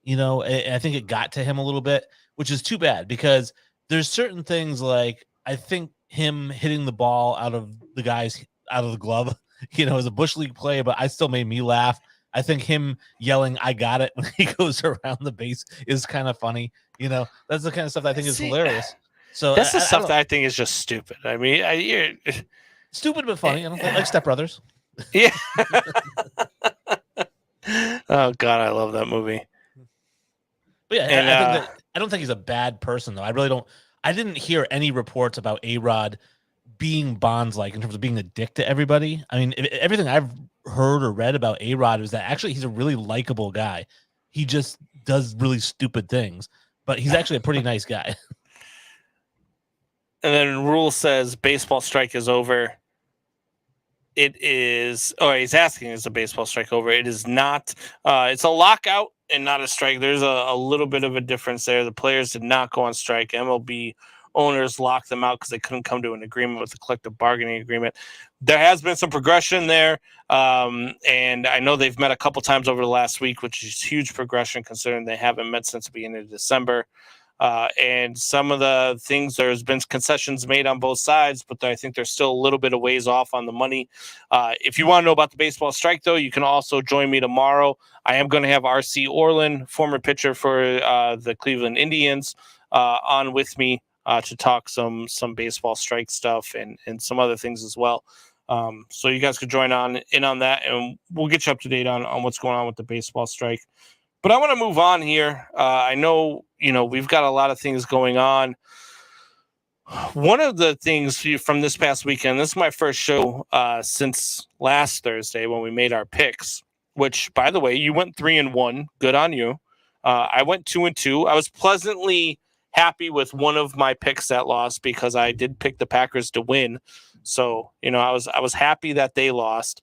E: And I think it got to him a little bit, which is too bad because there's certain things like I think him hitting the ball out of the glove, is a Bush League play, but I still made me laugh. I think him yelling, "I got it" when he goes around the base is kind of funny. That's the kind of stuff that I think is hilarious. So
D: that's the stuff that I think is just stupid. I mean,
E: stupid but funny. I don't think, like Step Brothers.
D: Yeah. Oh God, I love that movie.
E: But yeah, I don't think he's a bad person though. I really don't. I didn't hear any reports about A-Rod being Bonds-like in terms of being a dick to everybody. I mean, everything I've heard or read about A-Rod is that actually he's a really likable guy. He just does really stupid things, but he's actually a pretty nice guy.
D: And then Rule says baseball strike is over. It is. Oh, he's asking, is the baseball strike over? It is not. It's a lockout and not a strike. There's a little bit of a difference there. The players did not go on strike. MLB owners locked them out because they couldn't come to an agreement with the collective bargaining agreement. There has been some progression there, and I know they've met a couple times over the last week, which is huge progression considering they haven't met since the beginning of December. And some of the things, there's been concessions made on both sides, but I think they're still a little bit of ways off on the money. If you want to know about the baseball strike, though, you can also join me tomorrow. I am going to have R.C. Orland, former pitcher for the Cleveland Indians, on with me to talk some baseball strike stuff and some other things as well. So you guys could join in on that, and we'll get you up to date on what's going on with the baseball strike. But I want to move on here. I know, we've got a lot of things going on. One of the things from this past weekend, this is my first show since last Thursday when we made our picks, which, by the way, you went 3-1. Good on you. I went 2-2. I was pleasantly happy with one of my picks that lost because I did pick the Packers to win. So, I was happy that they lost.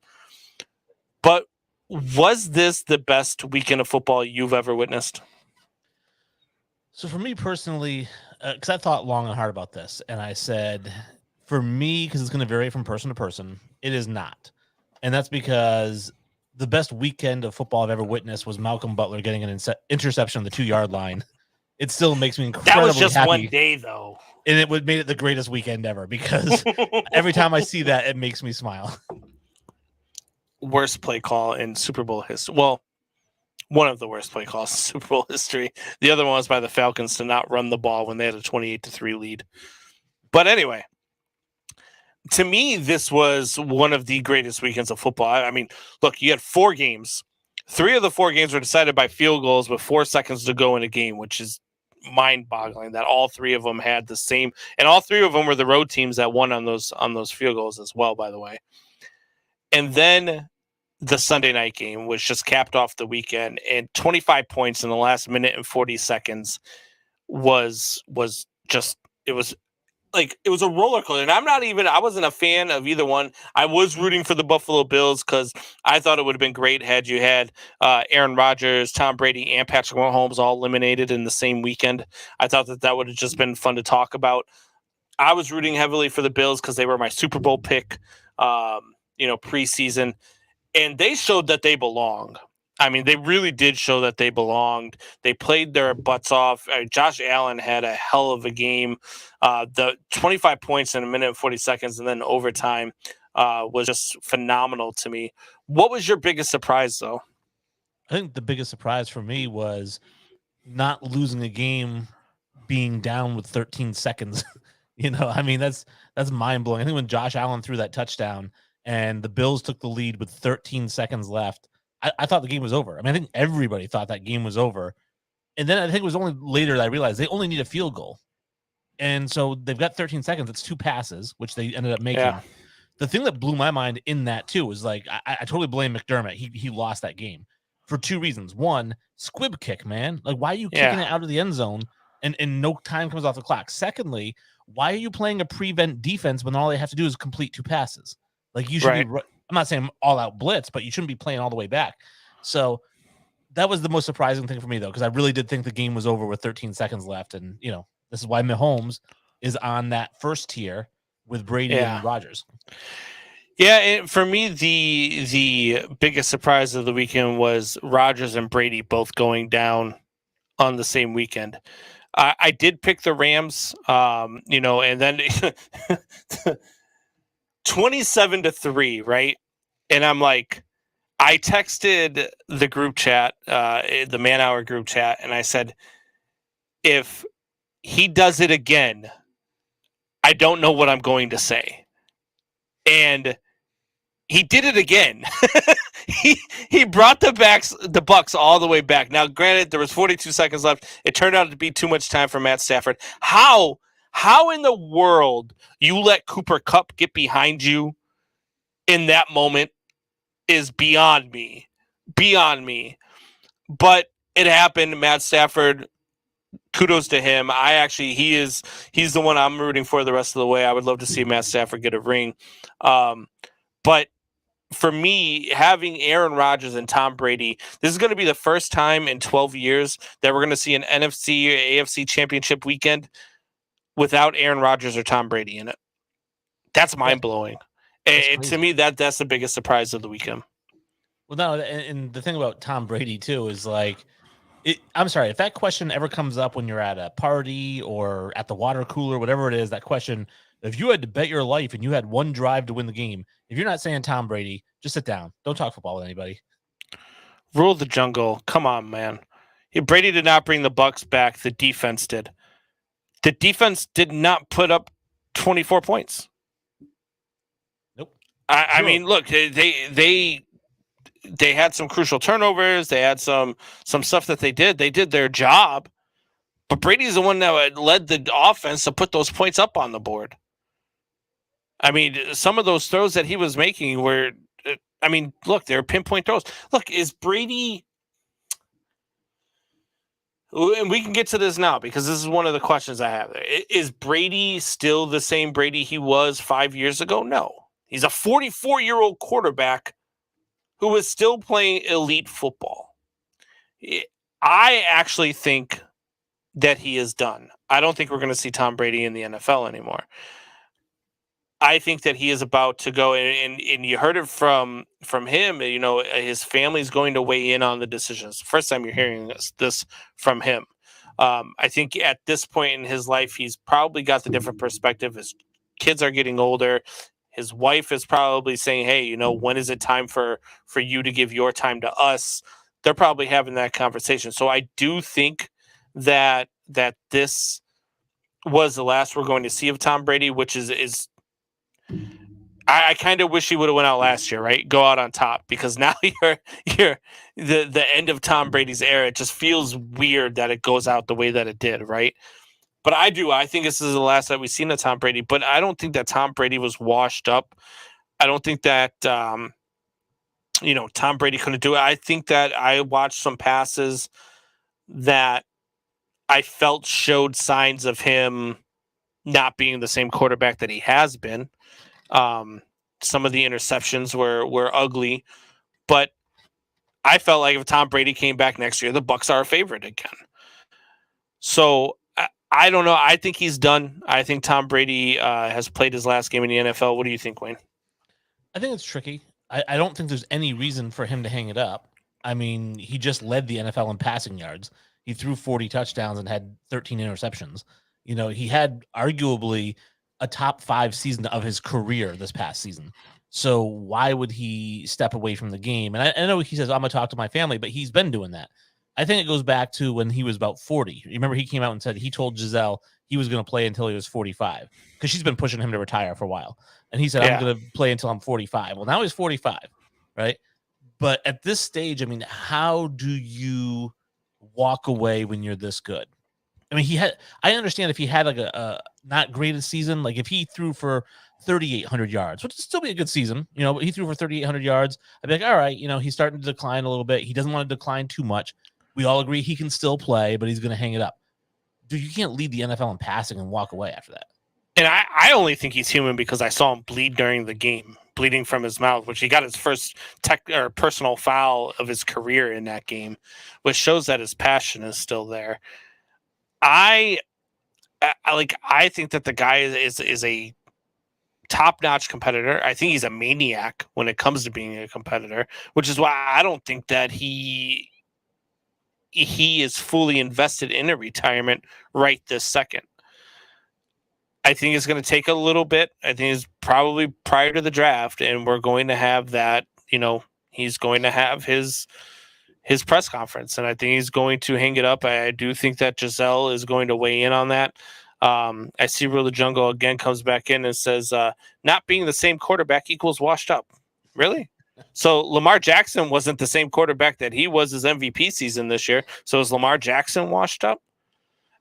D: But was this the best weekend of football you've ever witnessed?
E: So for me personally, because I thought long and hard about this, and I said, for me, because it's going to vary from person to person, it is not. And that's because the best weekend of football I've ever witnessed was Malcolm Butler getting an interception on the 2-yard line. It still makes me incredibly happy.
D: That was just happy. One day, though.
E: And it made it the greatest weekend ever because every time I see that, it makes me smile.
D: Worst play call in Super Bowl history. Well, one of the worst play calls in Super Bowl history. The other one was by the Falcons to not run the ball when they had a 28-3 lead. But anyway, to me, this was one of the greatest weekends of football. I mean, look, you had 4 games. 3 of the 4 games were decided by field goals with 4 seconds to go in a game, which is mind-boggling that all 3 of them had the same, and all 3 of them were the road teams that won on those field goals as well, by the way. And then the Sunday night game, which just capped off the weekend, and 25 points in the last minute and 40 seconds was just, it was a roller coaster. And I wasn't a fan of either one. I was rooting for the Buffalo Bills because I thought it would have been great had you had Aaron Rodgers, Tom Brady, and Patrick Mahomes all eliminated in the same weekend. I thought that would have just been fun to talk about. I was rooting heavily for the Bills because they were my Super Bowl pick, preseason, and they showed that they belong. I mean, they really did show that they belonged. They played their butts off. Josh Allen had a hell of a game. The 25 points in a minute and 40 seconds and then overtime was just phenomenal to me. What was your biggest surprise, though?
E: I think the biggest surprise for me was not losing a game being down with 13 seconds. I mean, that's mind-blowing. I think when Josh Allen threw that touchdown and the Bills took the lead with 13 seconds left, I thought the game was over. I mean, I think everybody thought that game was over. And then I think it was only later that I realized they only need a field goal. And so they've got 13 seconds. It's 2 passes, which they ended up making. Yeah. The thing that blew my mind in that, too, was like, I totally blame McDermott. He lost that game for 2 reasons. One, squib kick, man. Like, why are you kicking it out of the end zone and no time comes off the clock? Secondly, why are you playing a prevent defense when all they have to do is complete 2 passes? Like, you should be, I'm not saying all out blitz, but you shouldn't be playing all the way back. So that was the most surprising thing for me, though, because I really did think the game was over with 13 seconds left. And, this is why Mahomes is on that first tier with Brady and Rodgers.
D: Yeah, for me, the biggest surprise of the weekend was Rodgers and Brady both going down on the same weekend. I did pick the Rams, and then 27-3, right? And I'm like, I texted the group chat, the Man Hour group chat, and I said, if he does it again, I don't know what I'm going to say. And he did it again. he brought the Bucks all the way back. Now, granted, there was 42 seconds left. It turned out to be too much time for Matt Stafford. How in the world you let Cooper Kupp get behind you in that moment is beyond me. Beyond me. But it happened. Matt Stafford, kudos to him. He's the one I'm rooting for the rest of the way. I would love to see Matt Stafford get a ring. But for me, having Aaron Rodgers and Tom Brady, this is going to be the first time in 12 years that we're going to see an NFC or AFC championship weekend without Aaron Rodgers or Tom Brady in it. That's mind-blowing. And to me, that's the biggest surprise of the weekend.
E: Well, no, and the thing about Tom Brady, too, is like, I'm sorry, if that question ever comes up when you're at a party or at the water cooler, whatever it is, that question, if you had to bet your life and you had one drive to win the game, if you're not saying Tom Brady, just sit down. Don't talk football with anybody.
D: Rule the jungle. Come on, man. Brady did not bring the Bucks back. The defense did. The defense did not put up 24 points.
E: Nope.
D: I mean, look, they had some crucial turnovers. They had some stuff that they did. They did their job. But Brady's the one that led the offense to put those points up on the board. I mean, some of those throws that he was making were, look, they're pinpoint throws. Look, is Brady, and we can get to this now because this is one of the questions I have. Is Brady still the same Brady he was 5 years ago? No. He's a 44-year-old quarterback who is still playing elite football. I actually think that he is done. I don't think we're going to see Tom Brady in the NFL anymore. I think that he is about to go, and you heard it from him. His family's going to weigh in on the decisions. First time you're hearing this from him. I think at this point in his life, he's probably got the different perspective. His kids are getting older. His wife is probably saying, "Hey, when is it time for you to give your time to us?" They're probably having that conversation. So I do think that this was the last we're going to see of Tom Brady, which is I kind of wish he would have went out last year, right? Go out on top, because now you're the end of Tom Brady's era. It just feels weird that it goes out the way that it did, right? But I think this is the last that we've seen of Tom Brady. But I don't think that Tom Brady was washed up. I don't think that Tom Brady couldn't do it. I think that I watched some passes that I felt showed signs of him not being the same quarterback that he has been. Some of the interceptions were ugly, but I felt like if Tom Brady came back next year, the Bucs are a favorite again. So I don't know. I think he's done. I think Tom Brady has played his last game in the NFL. What do you think, Wayne?
E: I think it's tricky. I don't think there's any reason for him to hang it up. I mean, he just led the NFL in passing yards. He threw 40 touchdowns and had 13 interceptions. He had arguably a top 5 season of his career this past season. So why would he step away from the game? And I know he says, I'm going to talk to my family, but he's been doing that. I think it goes back to when he was about 40. Remember, he came out and said he told Giselle he was going to play until he was 45 because she's been pushing him to retire for a while. And he said, I'm going to play until I'm 45. Well, now he's 45, right? But at this stage, how do you walk away when you're this good? I understand if he had like a not greatest season, like if he threw for 3,800 yards, which would still be a good season, but he threw for 3,800 yards. I'd be like, all right, he's starting to decline a little bit. He doesn't want to decline too much. We all agree he can still play, but he's going to hang it up. Dude, you can't lead the NFL in passing and walk away after that.
D: And I only think he's human because I saw him bleed during the game. bleeding from his mouth, which he got his first personal foul of his career in that game, which shows that his passion is still there. I think that the guy is a top-notch competitor. I think he's a maniac when it comes to being a competitor, which is why I don't think that he is fully invested in a retirement right this second. I think it's going to take a little bit. I think it's probably prior to the draft, and we're going to have that, he's going to have his press conference, and I think he's going to hang it up. I do think that Giselle is going to weigh in on that. I see Real the Jungle again comes back in and says, not being the same quarterback equals washed up. Really? So Lamar Jackson wasn't the same quarterback that he was his MVP season this year. So is Lamar Jackson washed up?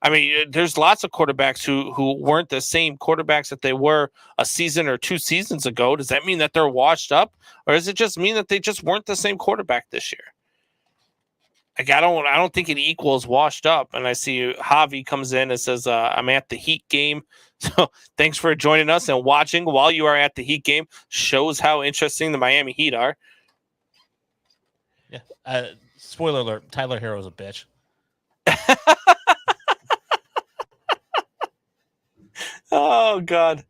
D: I mean, there's lots of quarterbacks who weren't the same quarterbacks that they were a season or 2 seasons ago. Does that mean that they're washed up? Or does it just mean that they just weren't the same quarterback this year? Like, I don't think it equals washed up. And I see Javi comes in and says, I'm at the Heat game. So thanks for joining us and watching while you are at the Heat game. Shows how interesting the Miami Heat are.
E: Yeah. Spoiler alert, Tyler Herro's a bitch.
D: Oh, God.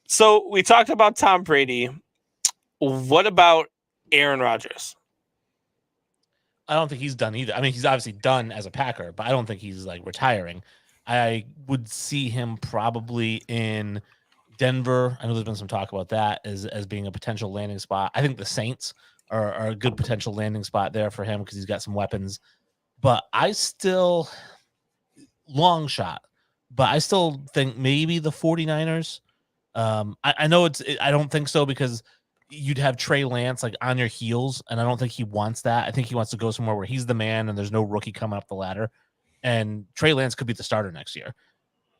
D: So we talked about Tom Brady. What about Aaron Rodgers?
E: I don't think he's done either. I mean, he's obviously done as a Packer, but I don't think he's like retiring. I would see him probably in Denver. I know there's been some talk about that as being a potential landing spot. I think the Saints are a good potential landing spot there for him because he's got some weapons. But I still, long shot, but I still think maybe the 49ers. I know I don't think so because you'd have Trey Lance like on your heels, and I don't think he wants that. I think he wants to go somewhere where he's the man and there's no rookie coming up the ladder. And Trey Lance could be the starter next year.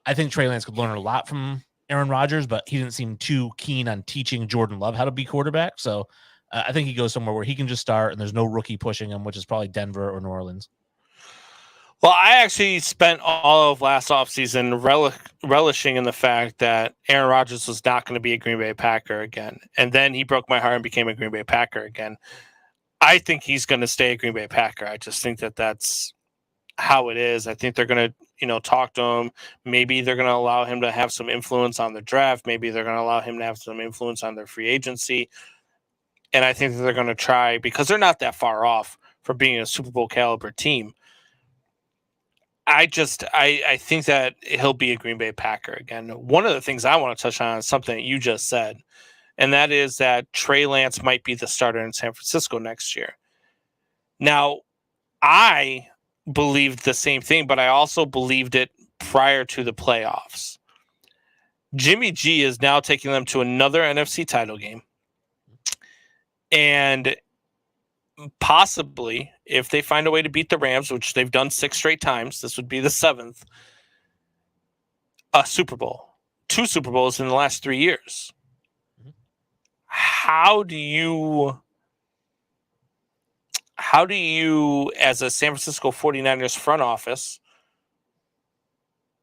E: I think Trey Lance could learn a lot from Aaron Rodgers, but he didn't seem too keen on teaching Jordan Love how to be quarterback. So I think he goes somewhere where he can just start and there's no rookie pushing him, which is probably Denver or New Orleans.
D: Well, I actually spent all of last offseason relishing in the fact that Aaron Rodgers was not going to be a Green Bay Packer again. And then he broke my heart and became a Green Bay Packer again. I think he's going to stay a Green Bay Packer. I just think that that's how it is. I think they're going to, talk to him. Maybe they're going to allow him to have some influence on the draft. Maybe they're going to allow him to have some influence on their free agency. And I think that they're going to try, because they're not that far off from being a Super Bowl caliber team. I think that he'll be a Green Bay Packer again. One of the things I want to touch on is something that you just said, and that is that Trey Lance might be the starter in San Francisco next year. Now, I believed the same thing, but I also believed it prior to the playoffs. Jimmy G is now taking them to another NFC title game. And possibly, if they find a way to beat the Rams, which they've done 6 straight times, this would be the 7th, a Super Bowl. 2 Super Bowls in the last 3 years. How do you, as a San Francisco 49ers front office,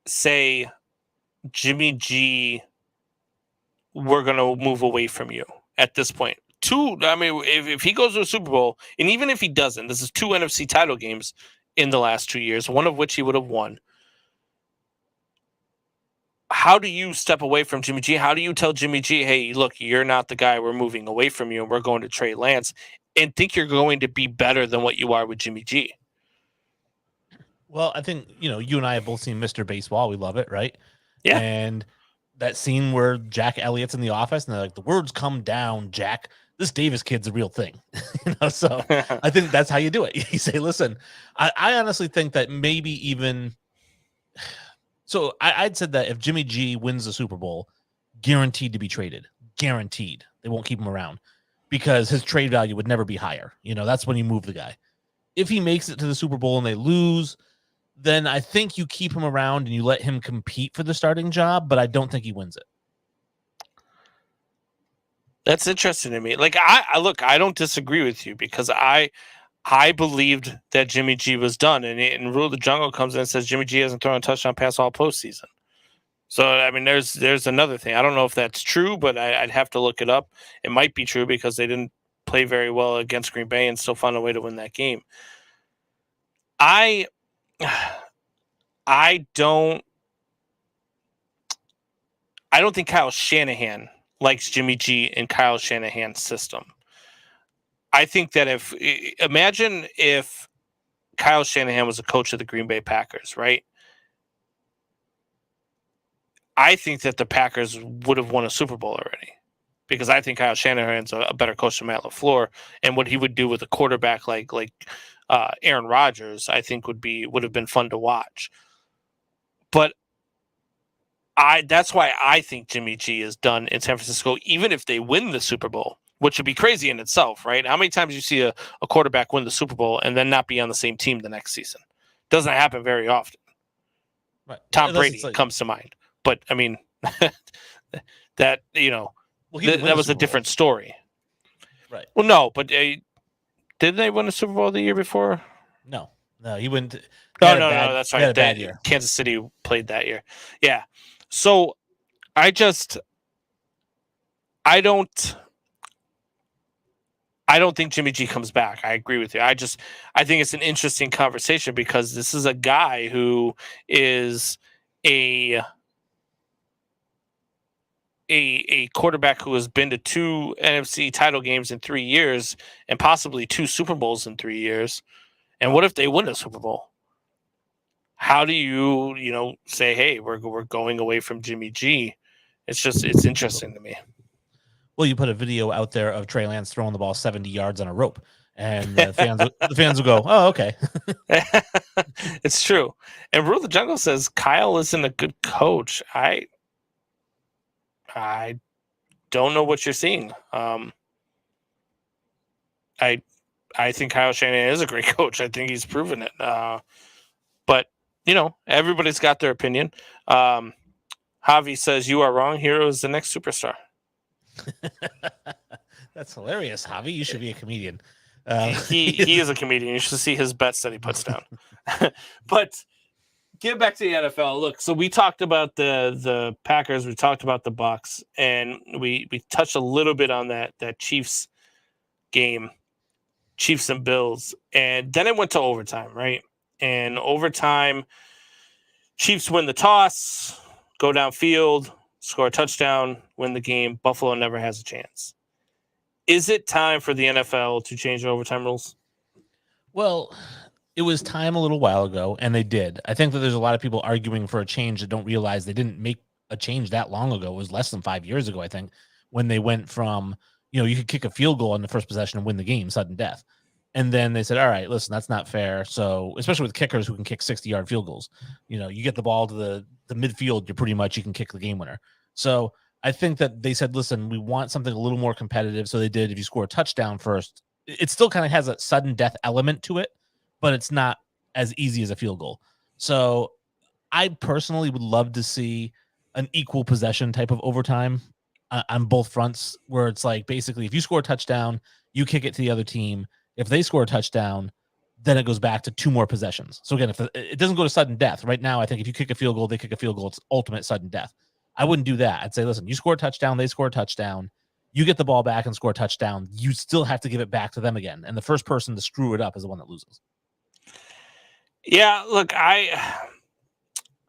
D: say, Jimmy G, we're going to move away from you at this point? If he goes to a Super Bowl, and even if he doesn't, this is 2 NFC title games in the last 2 years, one of which he would have won. How do you step away from Jimmy G? How do you tell Jimmy G, hey, look, you're not the guy, we're moving away from you, and we're going to Trey Lance, and think you're going to be better than what you are with Jimmy G?
E: Well, I think, you and I have both seen Mr. Baseball. We love it, right?
D: Yeah.
E: And that scene where Jack Elliott's in the office, and they're like, the words come down, Jack. This Davis kid's a real thing. So I think that's how you do it. You say, listen, I honestly think that maybe even so I'd said that if Jimmy G wins the Super Bowl, guaranteed to be traded, guaranteed. They won't keep him around because his trade value would never be higher. That's when you move the guy. If he makes it to the Super Bowl and they lose, then I think you keep him around and you let him compete for the starting job, but I don't think he wins it.
D: That's interesting to me. Like, I don't disagree with you because I believed that Jimmy G was done. And Rule the Jungle comes in and says Jimmy G hasn't thrown a touchdown pass all postseason. So I mean, there's another thing. I don't know if that's true, but I'd have to look it up. It might be true because they didn't play very well against Green Bay and still found a way to win that game. I don't think Kyle Shanahan likes Jimmy G and Kyle Shanahan's system. I think that imagine if Kyle Shanahan was a coach of the Green Bay Packers, right? I think that the Packers would have won a Super Bowl already because I think Kyle Shanahan's a better coach than Matt LaFleur, and what he would do with a quarterback like Aaron Rodgers, I think would have been fun to watch. But that's why I think Jimmy G is done in San Francisco, even if they win the Super Bowl, which would be crazy in itself, right? How many times do you see a quarterback win the Super Bowl and then not be on the same team the next season? Doesn't happen very often.
E: Right.
D: Tom Brady comes to mind. But I mean, that that was a different story,
E: right?
D: Well, no, but did they win a Super Bowl the year before?
E: No, he went.
D: No, that's right.
E: Bad year.
D: Kansas City played that year. Yeah. So I don't think Jimmy G comes back. I agree with you. I think it's an interesting conversation because this is a guy who is a quarterback who has been to 2 NFC title games in 3 years and possibly 2 Super Bowls in 3 years. And what if they win a Super Bowl? How do you say, hey, we're going away from Jimmy G? It's interesting to me.
E: Well, you put a video out there of Trey Lance throwing the ball 70 yards on a rope, and the fans will go, oh, okay.
D: It's true. And Rule the Jungle says Kyle isn't a good coach. I don't know what you're seeing. I think Kyle Shanahan is a great coach. I think he's proven it. But everybody's got their opinion. Javi says you are wrong. Hero is the next superstar.
E: That's hilarious, Javi. You should be a comedian.
D: He is a comedian. You should see his bets that he puts down. But get back to the NFL. Look, so we talked about the Packers, we talked about the Bucs, and we touched a little bit on that Chiefs game, Chiefs and Bills, and then it went to overtime, right? And overtime, Chiefs win the toss, go downfield, score a touchdown, win the game. Buffalo never has a chance. Is it time for the NFL to change the overtime rules?
E: Well, it was time a little while ago, and they did. I think that there's a lot of people arguing for a change that don't realize they didn't make a change that long ago. It was less than 5 years ago, I think, when they went from, you could kick a field goal on the first possession and win the game, sudden death. And then they said, all right, listen, that's not fair. So, especially with kickers who can kick 60-yard field goals, you get the ball to the midfield, you can kick the game winner. So I think that they said, listen, we want something a little more competitive. So they did. If you score a touchdown first, it still kind of has a sudden death element to it, but it's not as easy as a field goal. So I personally would love to see an equal possession type of overtime on both fronts, where it's like, basically, if you score a touchdown, you kick it to the other team. If they score a touchdown, then it goes back to 2 more possessions. So again, if it doesn't go to sudden death right now, I think if you kick a field goal, they kick a field goal, it's ultimate sudden death. I wouldn't do that. I'd say, listen, you score a touchdown, they score a touchdown, you get the ball back and score a touchdown. You still have to give it back to them again. And the first person to screw it up is the one that loses.
D: Yeah, look,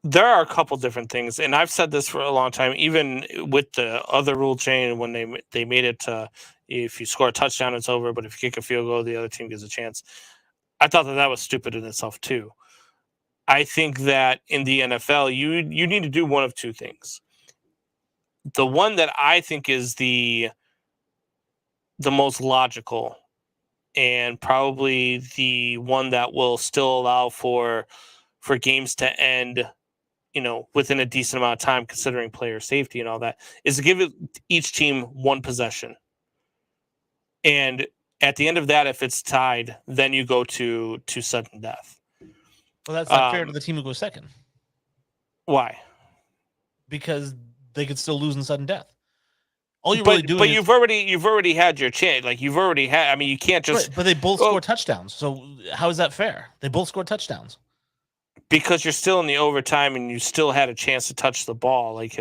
D: there are a couple different things, and I've said this for a long time, even with the other rule change when they made it to, if you score a touchdown, it's over, but if you kick a field goal, the other team gets a chance. I thought that was stupid in itself too. I think that in the NFL, you need to do one of 2 things. The one that I think is the most logical, and probably the one that will still allow for games to end, within a decent amount of time, considering player safety and all that, is to give each team 1 possession. And at the end of that, if it's tied, then you go to sudden death.
E: Well, that's not fair to the team who goes second.
D: Why?
E: Because they could still lose in sudden death. All you're really doing,
D: but you've already had your chance. Like, you've already had. I mean, you can't just.
E: Right, but they both score touchdowns. So how is that fair? They both scored touchdowns.
D: because you're still in the overtime and you still had a chance to touch the ball. Like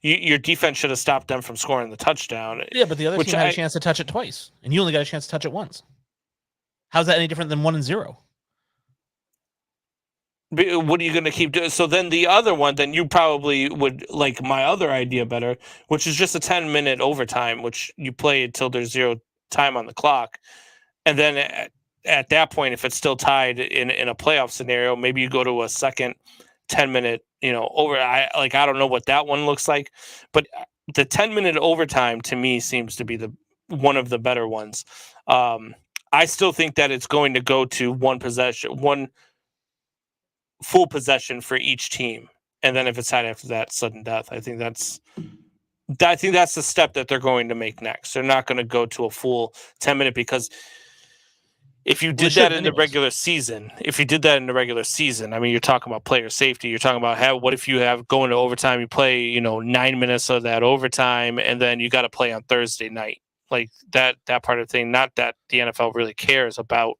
D: your defense should have stopped them from scoring the touchdown.
E: Yeah, but the other team had a chance to touch it twice, and you only got a chance to touch it once. How's that any different than 1-0?
D: What are you going to keep doing? So then the other one, then you probably would like my other idea better, which is just a 10-minute overtime, which you play until there's zero time on the clock. And then at that point, if it's still tied in a playoff scenario, maybe you go to a second 10-minute, over. I don't know what that one looks like, but the 10-minute overtime to me seems to be one of the better ones. I still think that it's going to go to one full possession for each team, and then if it's tied after that, sudden death. I think that's the step that they're going to make next. They're not going to go to a full 10-minute, because if you did that in the regular season, I mean, you're talking about player safety. You're talking about what if you have going to overtime, you play 9 minutes of that overtime, and then you got to play on Thursday night, like that part of the thing. Not that the NFL really cares about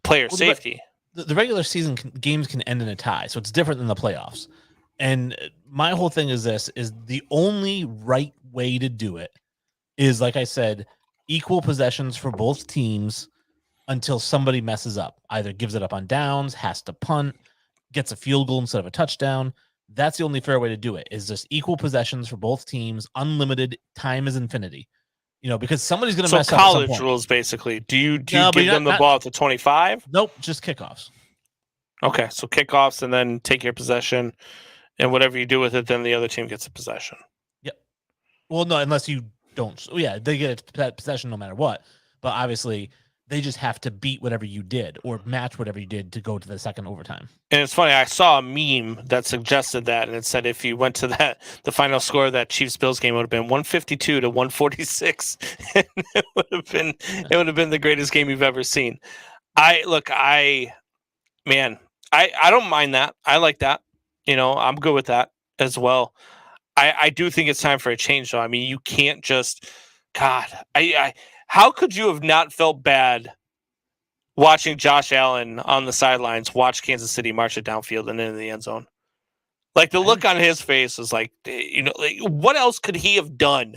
D: player safety.
E: The regular season games can end in a tie, so it's different than the playoffs. And my whole thing is the only right way to do it is, like I said, equal possessions for both teams until somebody messes up, either gives it up on downs, has to punt, gets a field goal instead of a touchdown. That's the only fair way to do it, is just equal possessions for both teams, unlimited, time is infinity. Because somebody's going to mess up. So
D: college rules, basically. Do you give them the ball at the 25?
E: Nope, just kickoffs.
D: Okay, so kickoffs, and then take your possession, and whatever you do with it, then the other team gets a possession.
E: Yep. Well, no, unless you don't. Yeah, they get a possession no matter what. But obviously, they just have to beat whatever you did or match whatever you did to go to the second overtime.
D: And it's funny, I saw a meme that suggested that, and it said if you went to the final score of that Chiefs-Bills game would have been 152 to 146. And it would have been the greatest game you've ever seen. I don't mind that. I like that. I'm good with that as well. I do think it's time for a change, though. I mean, you can't just, God, how could you have not felt bad watching Josh Allen on the sidelines watch Kansas City march it downfield and into the end zone? Like, the look on his face was like, what else could he have done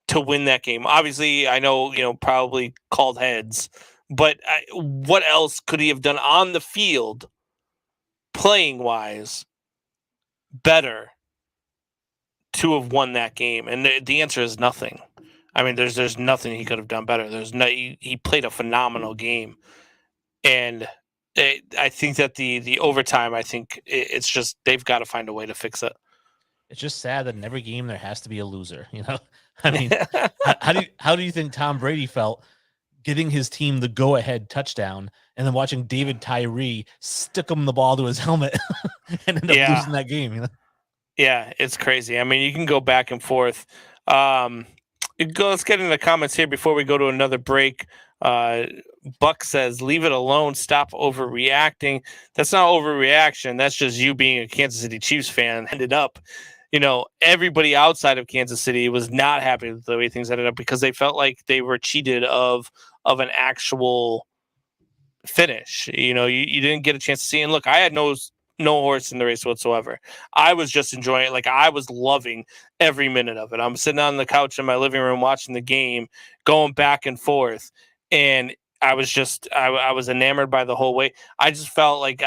D: to win that game? Obviously, I know, probably called heads, but what else could he have done on the field, playing wise, better to have won that game? And the answer is nothing. I mean, there's nothing he could have done better. He played a phenomenal game, and I think that the overtime, I think it's just they've got to find a way to fix it.
E: It's just sad that in every game there has to be a loser. I mean, how do you think Tom Brady felt getting his team the go-ahead touchdown and then watching David Tyree stick him the ball to his helmet and end up losing that game?
D: Yeah, it's crazy. I mean, you can go back and forth. Let's get into the comments here before we go to another break. Buck says, leave it alone. Stop overreacting. That's not overreaction. That's just you being a Kansas City Chiefs fan. Ended up, everybody outside of Kansas City was not happy with the way things ended up because they felt like they were cheated of an actual finish. You didn't get a chance to see. And look, I had no horse in the race whatsoever. I was just enjoying it. Like, I was loving every minute of it. I'm sitting on the couch in my living room watching the game, going back and forth, and I was just I was enamored by the whole way. I just felt like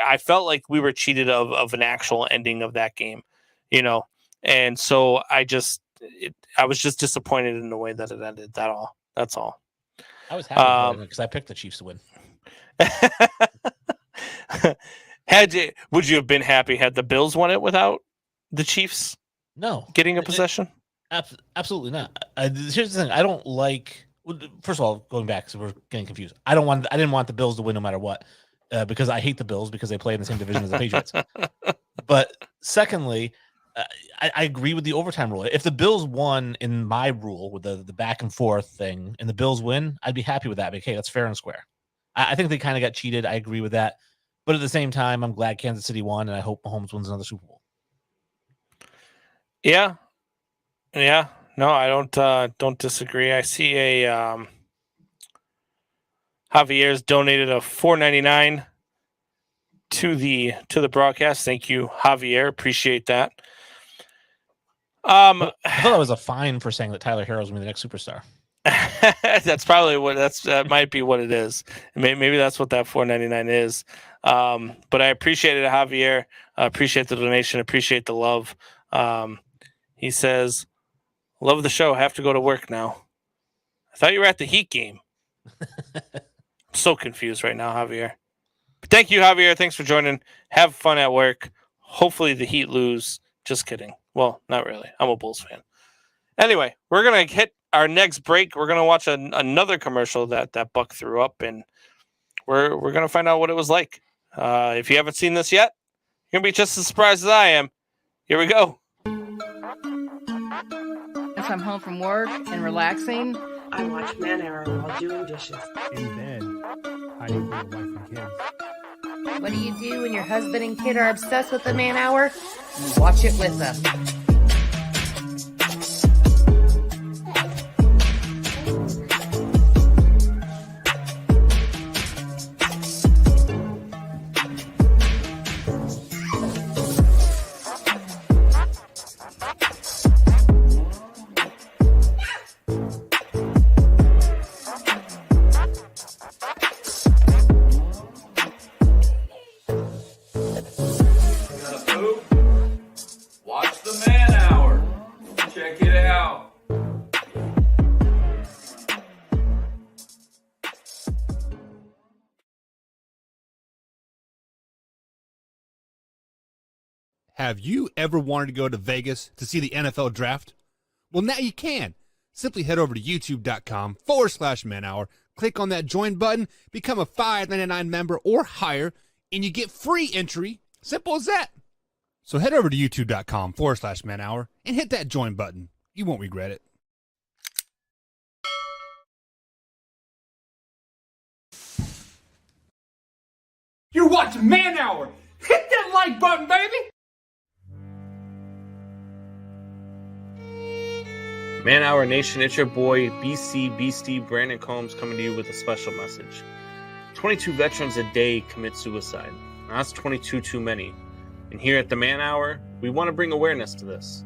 D: I felt like we were cheated of an actual ending of that game, and so I was just disappointed in the way that it ended. That's all.
E: I was happy because I picked the Chiefs to win.
D: Would you have been happy had the Bills won it without the Chiefs?
E: No,
D: getting a possession.
E: Absolutely not. Here's the thing: I don't like. First of all, going back, so we're getting confused. I didn't want the Bills to win no matter what, because I hate the Bills because they play in the same division as the Patriots. But secondly, I agree with the overtime rule. If the Bills won in my rule with the back and forth thing, and the Bills win, I'd be happy with that. But okay, that's fair and square. I think they kind of got cheated. I agree with that. But at the same time, I'm glad Kansas City won, and I hope Mahomes wins another Super Bowl.
D: Yeah. No, I don't disagree. I see Javier's donated a $4.99 to the broadcast. Thank you, Javier. Appreciate that.
E: I thought that was a fine for saying that Tyler Harrow's gonna be the next superstar.
D: That's probably what that might be what it is. Maybe that's what that $4.99 is. But I appreciate it, Javier. I appreciate the donation. Appreciate the love. He says, "Love the show. Have to go to work now." I thought you were at the Heat game. I'm so confused right now, Javier. But thank you, Javier. Thanks for joining. Have fun at work. Hopefully the Heat lose. Just kidding. Well, not really. I'm a Bulls fan. Anyway, we're gonna hit our next break. We're gonna watch another commercial that Buck threw up, and we're gonna find out what it was like. If you haven't seen this yet, you're gonna be just as surprised as I am. Here we go.
I: If I'm home from work and relaxing,
J: I watch Man Hour while doing dishes.
A: In bed, hiding from your wife and kids.
I: what do you do when your husband and kid are obsessed with the Man Hour? You watch it with them.
H: Watch the Man Hour. Check it out.
A: Have you ever wanted to go to Vegas to see the NFL draft? Well, now you can. Simply head over to youtube.com/manhour, click on that join button, become a $5.99 member or higher, and you get free entry. Simple as that. So head over to youtube.com/manhour and hit that join button. You won't regret it.
H: You're watching Man Hour. Hit that like button, baby.
D: Man Hour Nation, it's your boy BC Beastie Brandon Combs coming to you with a special message. 22 veterans a day commit suicide. Now, that's 22 too many. And here at the Man Hour, we want to bring awareness to this.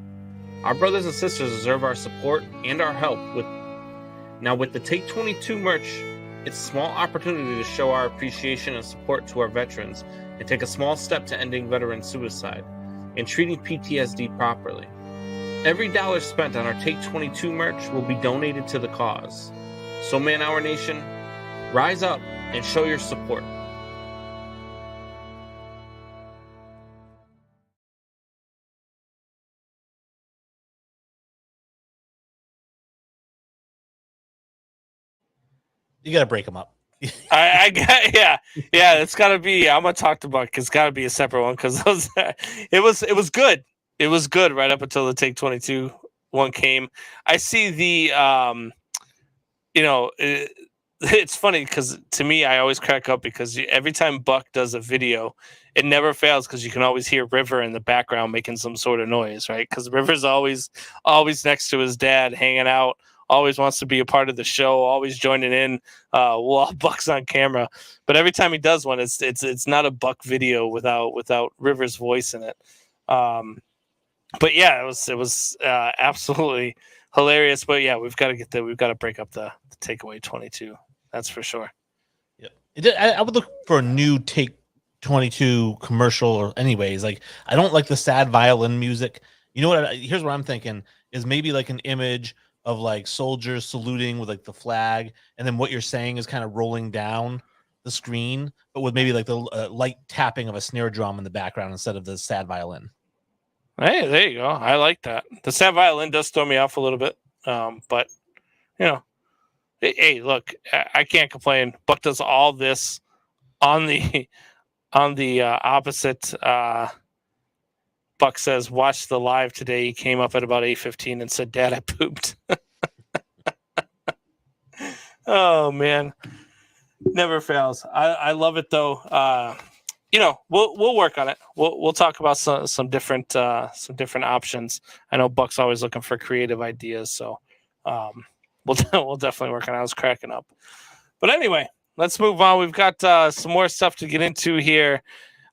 D: Our brothers and sisters deserve our support and our help with the Take 22 merch. It's a small opportunity to show our appreciation and support to our veterans and take a small step to ending veteran suicide and treating PTSD properly. Every dollar spent on our Take 22 merch will be donated to the cause. So Man Hour Nation, rise up and show your support.
E: You got to break them up.
D: I got yeah. It's got to be. I'm gonna talk to Buck. It's got to be a separate one because it was good. It was good right up until the Take 22 one came. I see the it's funny because to me I always crack up because every time Buck does a video, it never fails because you can always hear River in the background making some sort of noise, right? Because River's always next to his dad, hanging out. Always wants to be a part of the show, always joining in while Buck's on camera. But every time he does one, it's not a Buck video without River's voice in it. But yeah, it was absolutely hilarious. But yeah, we've got to break up the takeaway 22. That's for sure.
E: Yep. I would look for a new Take 22 commercial or anyways. Like, I don't like the sad violin music. You know what? Here's what I'm thinking is maybe like an image of like soldiers saluting with like the flag, and then what you're saying is kind of rolling down the screen, but with maybe like the light tapping of a snare drum in the background instead of the sad violin.
D: Hey, there you go. I like that. The sad violin does throw me off a little bit, but hey, look, I can't complain. Buck does all this on the opposite. Buck says, watch the live today. He came up at about 8:15 and said, Dad, I pooped. Oh, man. Never fails. I love it, though. We'll work on it. We'll talk about some different options. I know Buck's always looking for creative ideas, so we'll definitely work on it. I was cracking up. But anyway, let's move on. We've got some more stuff to get into here.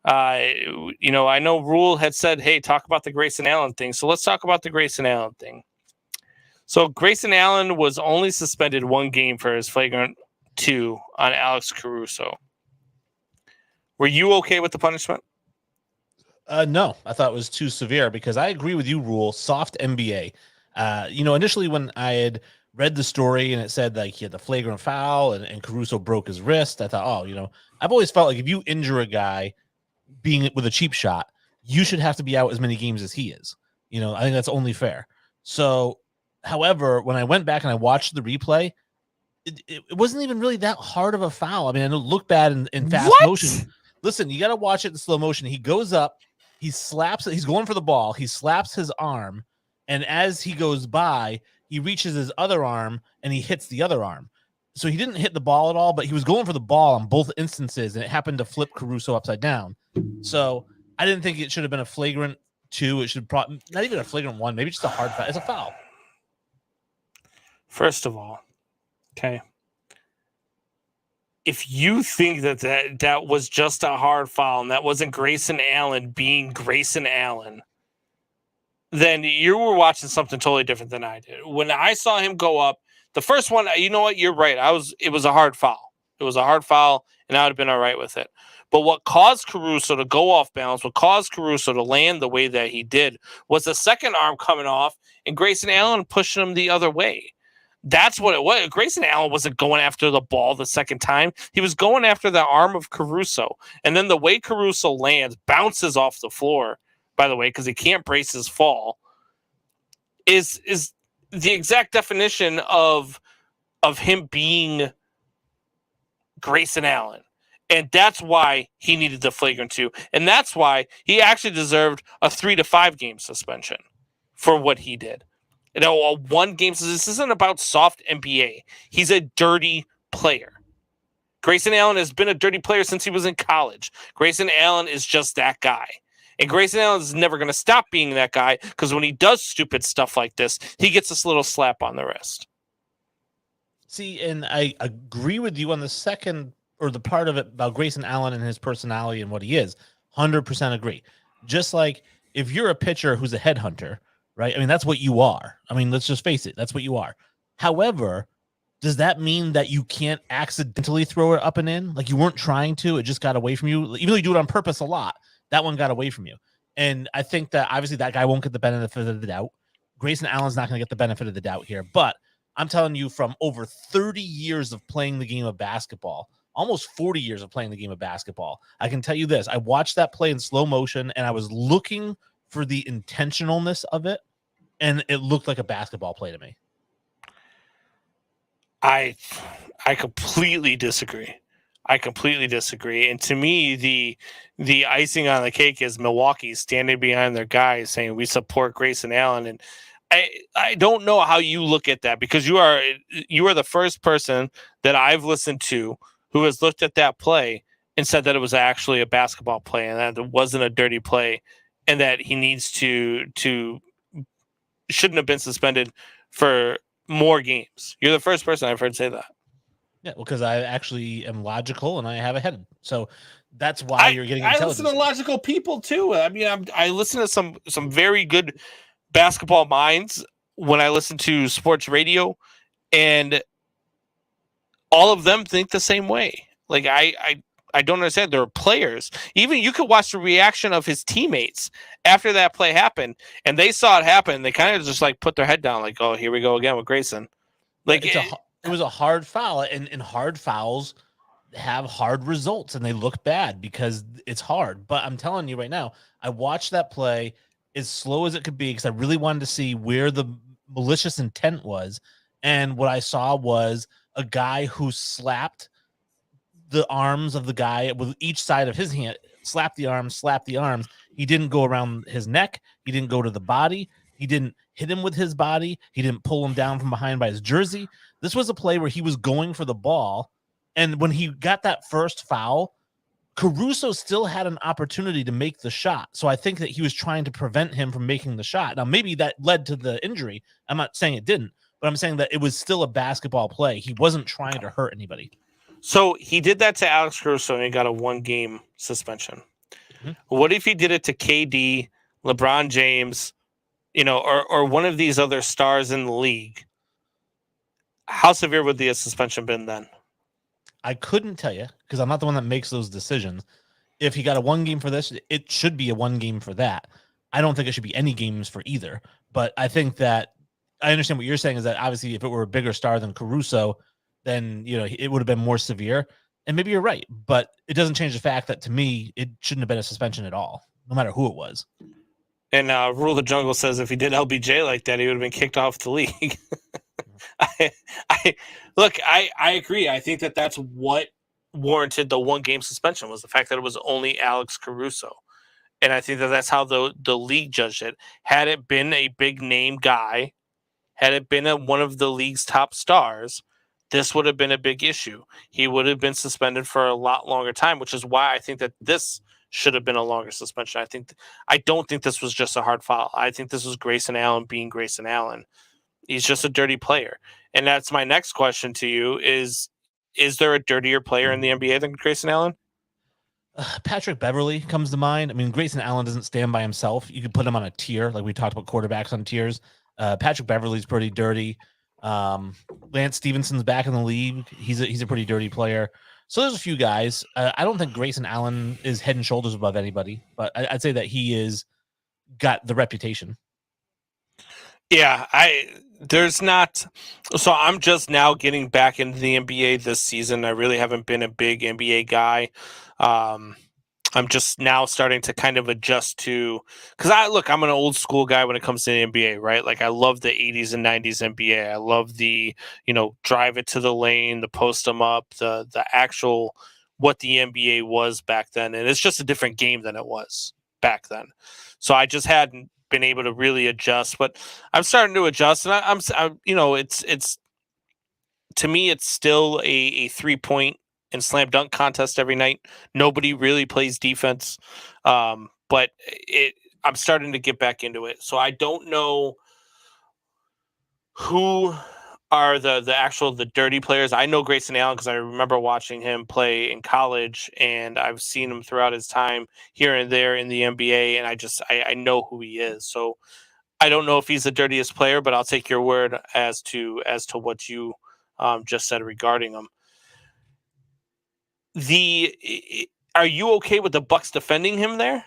D: I know Rule had said, hey, talk about the Grayson Allen thing. So let's talk about the Grayson Allen thing. So Grayson Allen was only suspended 1 game for his flagrant 2 on Alex Caruso. Were you okay with the punishment?
E: No, I thought it was too severe because I agree with you, Rule. Soft NBA. Initially when I had read the story and it said like he had the flagrant foul and Caruso broke his wrist, I thought, I've always felt like if you injure a guy being with a cheap shot, you should have to be out as many games as he is. I think that's only fair. So, however, when I went back and I watched the replay, it wasn't even really that hard of a foul. I mean, I know it looked bad in fast motion. Listen, you got to watch it in slow motion. He goes up, he slaps it. He's going for the ball. He slaps his arm. And as he goes by, he reaches his other arm and he hits the other arm. So he didn't hit the ball at all, but he was going for the ball on both instances. And it happened to flip Caruso upside down. So I didn't think it should have been a flagrant 2. It should probably not even a flagrant 1, maybe just a hard foul. It's a foul.
D: First of all, okay. If you think that was just a hard foul and that wasn't Grayson Allen being Grayson Allen, then you were watching something totally different than I did. When I saw him go up, the first one, you know what? You're right. It was a hard foul. It was a hard foul, and I would have been all right with it. But what caused Caruso to go off balance, what caused Caruso to land the way that he did, was the second arm coming off and Grayson Allen pushing him the other way. That's what it was. Grayson Allen wasn't going after the ball the second time. He was going after the arm of Caruso. And then the way Caruso lands, bounces off the floor, by the way, because he can't brace his fall, is the exact definition of him being Grayson Allen. And that's why he needed the flagrant 2. And that's why he actually deserved a 3 to 5 game suspension for what he did. A 1 game. So this isn't about soft NBA. He's a dirty player. Grayson Allen has been a dirty player since he was in college. Grayson Allen is just that guy. And Grayson Allen is never going to stop being that guy because when he does stupid stuff like this, he gets this little slap on the wrist.
E: See, and I agree with you on the second or the part of it about Grayson Allen and his personality and what he is. 100% agree. Just like if you're a pitcher who's a headhunter, right? I mean, that's what you are. I mean, let's just face it. That's what you are. However, does that mean that you can't accidentally throw it up and in? Like you weren't trying to, it just got away from you. Even though you do it on purpose a lot, that one got away from you. And I think that obviously that guy won't get the benefit of the doubt. Grayson Allen's not going to get the benefit of the doubt here. But I'm telling you, from over 30 years of playing the game of basketball, almost 40 years of playing the game of basketball, I can tell you this. I watched that play in slow motion and I was looking for the intentionalness of it, and it looked like a basketball play to me.
D: I completely disagree. And to me, the icing on the cake is Milwaukee standing behind their guys saying we support Grayson Allen. And I don't know how you look at that because you are the first person that I've listened to who has looked at that play and said that it was actually a basketball play and that it wasn't a dirty play and that he needs to shouldn't have been suspended for more games. You're the first person I've heard say that.
E: Yeah, well, because I actually am logical and I have a head. So that's why you're getting intelligence.
D: I listen to logical people too. I mean, I listen to some very good basketball minds when I listen to sports radio, and all of them think the same way. Like I don't understand. There are players. Even you could watch the reaction of his teammates after that play happened, and they saw it happen. They kind of just like put their head down, like, "Oh, here we go again with Grayson." Like
E: it was a hard foul, and hard fouls have hard results, and they look bad because it's hard. But I'm telling you right now, I watched that play as slow as it could be because I really wanted to see where the malicious intent was, and what I saw was a guy who slapped the arms of the guy with each side of his hand, slap the arms. He didn't go around his neck. He didn't go to the body. He didn't hit him with his body. He didn't pull him down from behind by his jersey. This was a play where he was going for the ball. And when he got that first foul, Caruso still had an opportunity to make the shot. So I think that he was trying to prevent him from making the shot. Now, maybe that led to the injury. I'm not saying it didn't, but I'm saying that it was still a basketball play. He wasn't trying to hurt anybody.
D: So he did that to Alex Caruso and he got a 1-game suspension. What if he did it to KD, LeBron James, or one of these other stars in the league? How severe would the suspension been then?
E: I couldn't tell you because I'm not the one that makes those decisions. If he got a 1 game for this, it should be a 1 game for that. I don't think it should be any games for either. But I think that I understand what you're saying is that obviously if it were a bigger star than Caruso, then it would have been more severe. And maybe you're right, but it doesn't change the fact that to me it shouldn't have been a suspension at all, no matter who it was.
D: And Rule of the Jungle says if he did LBJ like that, he would have been kicked off the league. I agree. I think that that's what warranted the 1 game suspension was the fact that it was only Alex Caruso. And I think that that's how the league judged it. Had it been a big name guy, had it been one of the league's top stars, this would have been a big issue. He would have been suspended for a lot longer time, which is why I think that this should have been a longer suspension. I don't think this was just a hard foul. I think this was Grayson Allen being Grayson Allen. He's just a dirty player. And that's my next question to you is there a dirtier player in the NBA than Grayson Allen?
E: Patrick Beverley comes to mind. I mean, Grayson Allen doesn't stand by himself. You could put him on a tier, like we talked about quarterbacks on tiers. Patrick Beverley's pretty dirty. Lance Stevenson's back in the league. He's a pretty dirty player. So there's a few guys. I don't think Grayson Allen is head and shoulders above anybody, but I'd say that he is got the reputation.
D: Yeah, there's not. So I'm just now getting back into the NBA this season. I really haven't been a big NBA guy. I'm just now starting to kind of adjust to, because I'm an old school guy when it comes to the NBA, right? Like I love the 80s and 90s NBA. I love the, drive it to the lane, the post them up, the actual what the NBA was back then. And it's just a different game than it was back then. So I just hadn't been able to really adjust, but I'm starting to adjust, and I'm it's to me it's still a 3-point and slam dunk contest every night. Nobody really plays defense, but I'm starting to get back into it. So I don't know who are the dirty players. I know Grayson Allen because I remember watching him play in college, and I've seen him throughout his time here and there in the NBA, and I know who he is. So I don't know if he's the dirtiest player, but I'll take your word as to what you just said regarding him. Are you okay with the Bucks defending him there?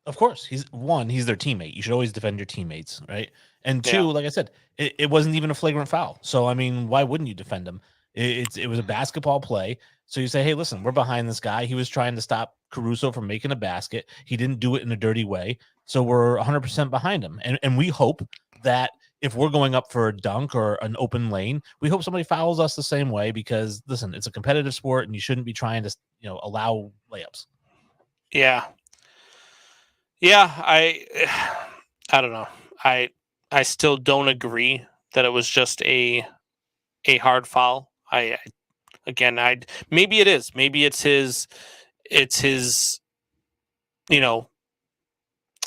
E: Of course. He's their teammate. You should always defend your teammates, right? And 2, like I said, it wasn't even a flagrant foul. So, I mean, why wouldn't you defend him? It was a basketball play. So you say, hey, listen, we're behind this guy. He was trying to stop Caruso from making a basket. He didn't do it in a dirty way. So we're 100% behind him. And we hope that if we're going up for a dunk or an open lane, we hope somebody fouls us the same way because, listen, it's a competitive sport and you shouldn't be trying to, allow layups.
D: Yeah. Yeah, I don't know. I still don't agree that it was just a hard foul. Maybe it is. Maybe it's his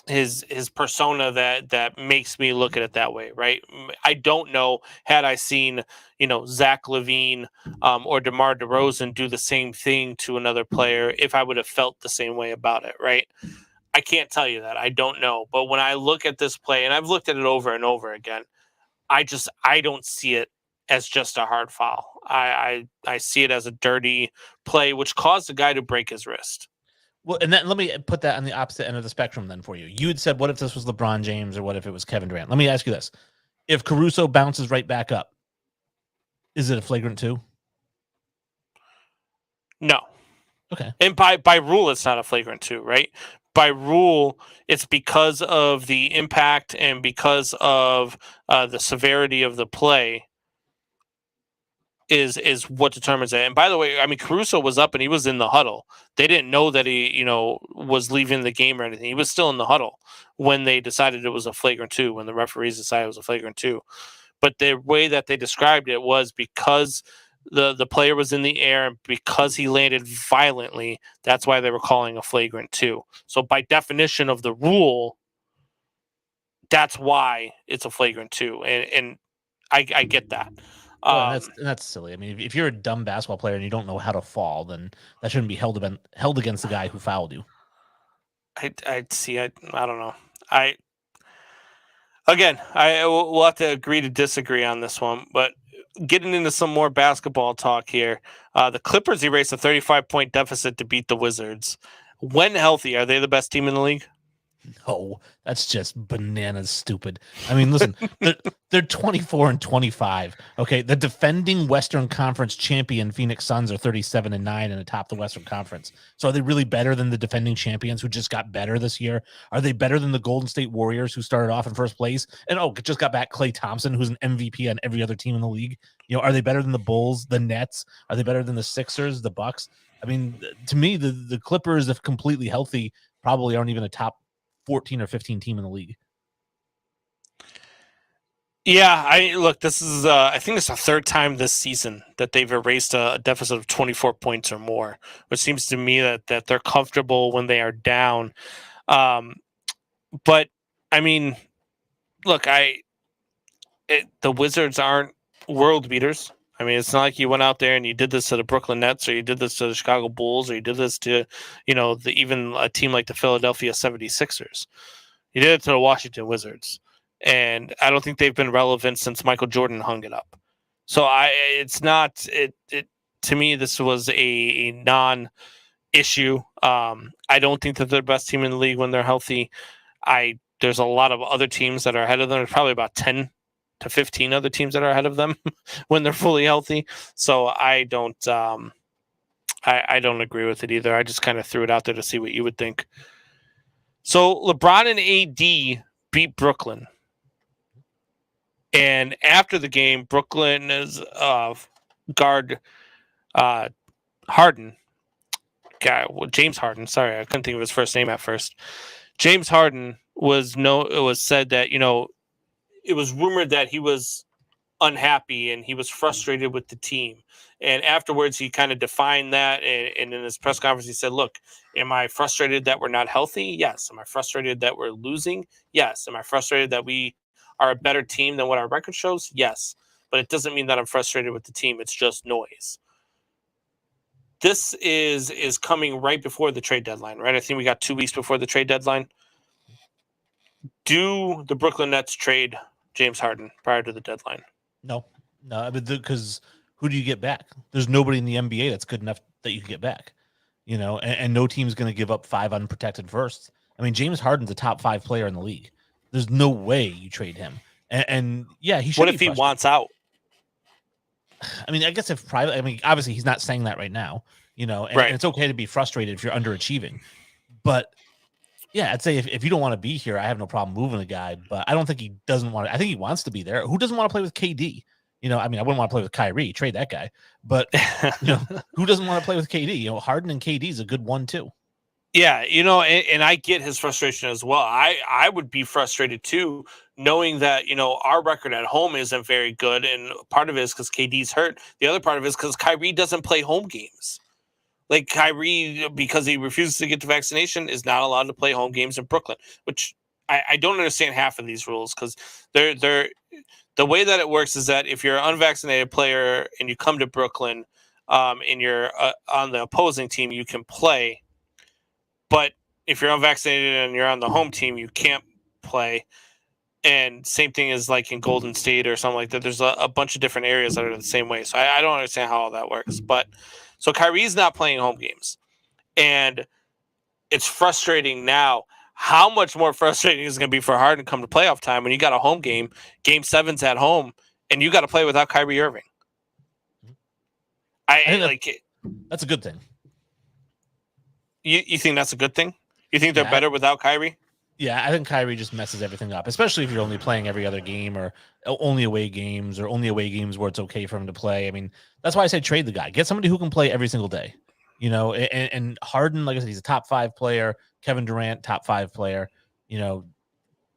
D: his persona that makes me look at it that way, right? I don't know. Had I seen Zach LaVine or DeMar DeRozan do the same thing to another player, if I would have felt the same way about it, right? I can't tell you that. I don't know. But when I look at this play, and I've looked at it over and over again, I don't see it as just a hard foul. I see it as a dirty play, which caused the guy to break his wrist.
E: Well, and then let me put that on the opposite end of the spectrum then for you. You had said, what if this was LeBron James or what if it was Kevin Durant? Let me ask you this. If Caruso bounces right back up, is it a flagrant 2?
D: No.
E: Okay.
D: And by rule, it's not a flagrant 2, right? By rule, it's because of the impact and because of the severity of the play is what determines it. And by the way, I mean, Caruso was up and he was in the huddle. They didn't know that he, was leaving the game or anything. He was still in the huddle when they decided it was a flagrant 2, when the referees decided it was a flagrant 2. But the way that they described it was because the player was in the air and because he landed violently, that's why they were calling a flagrant 2. So by definition of the rule, that's why it's a flagrant 2. And I get that.
E: Well, that's silly. I mean, if you're a dumb basketball player and you don't know how to fall, then that shouldn't be held against the guy who fouled you.
D: I see. I don't know. We'll have to agree to disagree on this one. But getting into some more basketball talk here, the Clippers erased a 35-point deficit to beat the Wizards. When healthy, are they the best team in the league?
E: No, that's just bananas stupid. I mean, listen, they're 24-25. Okay, the defending Western Conference champion Phoenix Suns are 37-9 and atop the Western Conference. So are they really better than the defending champions who just got better this year? Are they better than the Golden State Warriors who started off in first place and just got back Klay Thompson, who's an MVP on every other team in the league? Are they better than the Bulls, the Nets? Are they better than the Sixers, the Bucks? I mean, to me, the Clippers, if completely healthy, probably aren't even a top 14 or 15 team in the league.
D: Yeah, this is I think it's the third time this season that they've erased a deficit of 24 points or more, which seems to me that they're comfortable when they are down. But I mean, look, the Wizards aren't world beaters. I mean, it's not like you went out there and you did this to the Brooklyn Nets or you did this to the Chicago Bulls or you did this to, even a team like the Philadelphia 76ers. You did it to the Washington Wizards. And I don't think they've been relevant since Michael Jordan hung it up. So to me, this was a non-issue. I don't think that they're the best team in the league when they're healthy. There's a lot of other teams that are ahead of them. There's probably about 10 to 15 other teams that are ahead of them when they're fully healthy. So I don't agree with it either. I just kind of threw it out there to see what you would think. So LeBron and AD beat Brooklyn. And after the game, Brooklyn's guard Harden, James Harden. Sorry, I couldn't think of his first name at first. James Harden it was said that it was rumored that he was unhappy and he was frustrated with the team. And afterwards, he kind of defined that. And in his press conference, he said, "Look, am I frustrated that we're not healthy? Yes. Am I frustrated that we're losing? Yes. Am I frustrated that we are a better team than what our record shows? Yes. But it doesn't mean that I'm frustrated with the team. It's just noise." This is coming right before the trade deadline, right? I think we got 2 weeks before the trade deadline. Do the Brooklyn Nets trade James Harden prior to the deadline?
E: No, because who do you get back? There's nobody in the NBA that's good enough that you can get back, and no team's going to give up 5 unprotected firsts. I mean, James Harden's a top 5 player in the league. There's no way you trade him. And yeah, he should.
D: What if he wants out?
E: I mean, I guess obviously he's not saying that right now, and it's okay to be frustrated if you're underachieving. But yeah, I'd say if you don't want to be here, I have no problem moving a guy. But I don't think he doesn't want to. I think he wants to be there. Who doesn't want to play with KD? I wouldn't want to play with Kyrie. Trade that guy. But who doesn't want to play with KD? Harden and KD is a good 1-2.
D: Yeah, and I get his frustration as well. I would be frustrated too, knowing that, our record at home isn't very good. And part of it is because KD's hurt. The other part of it is because Kyrie doesn't play home games. Like Kyrie, because he refuses to get the vaccination, is not allowed to play home games in Brooklyn, which I don't understand half of these rules because they're the way that it works is that if you're an unvaccinated player and you come to Brooklyn and you're on the opposing team, you can play. But if you're unvaccinated and you're on the home team, you can't play. And same thing as like in Golden State or something like that. There's a bunch of different areas that are the same way. So I don't understand how all that works. But so Kyrie's not playing home games. And it's frustrating now. How much more frustrating is it going to be for Harden come to playoff time when you got a home game, Game 7's at home, and you got to play without Kyrie Irving?
E: That's a good thing.
D: You think that's a good thing? You think they're better without Kyrie?
E: Yeah, I think Kyrie just messes everything up, especially if you're only playing every other game or only away games where it's okay for him to play. I mean, that's why I say trade the guy. Get somebody who can play every single day. And Harden, like I said, he's a top 5 player. Kevin Durant, top 5 player.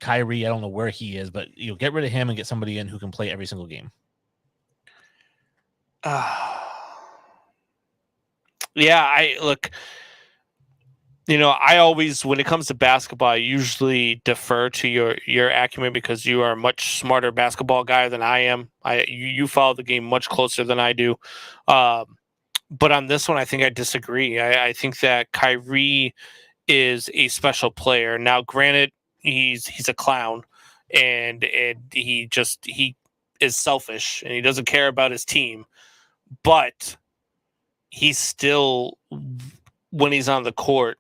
E: Kyrie, I don't know where he is, but get rid of him and get somebody in who can play every single game.
D: I always, when it comes to basketball, I usually defer to your acumen because you are a much smarter basketball guy than I am. You follow the game much closer than I do. But on this one, I think I disagree. I think that Kyrie is a special player. Now, granted, he's a clown, and he is selfish and he doesn't care about his team, but he's still, when he's on the court,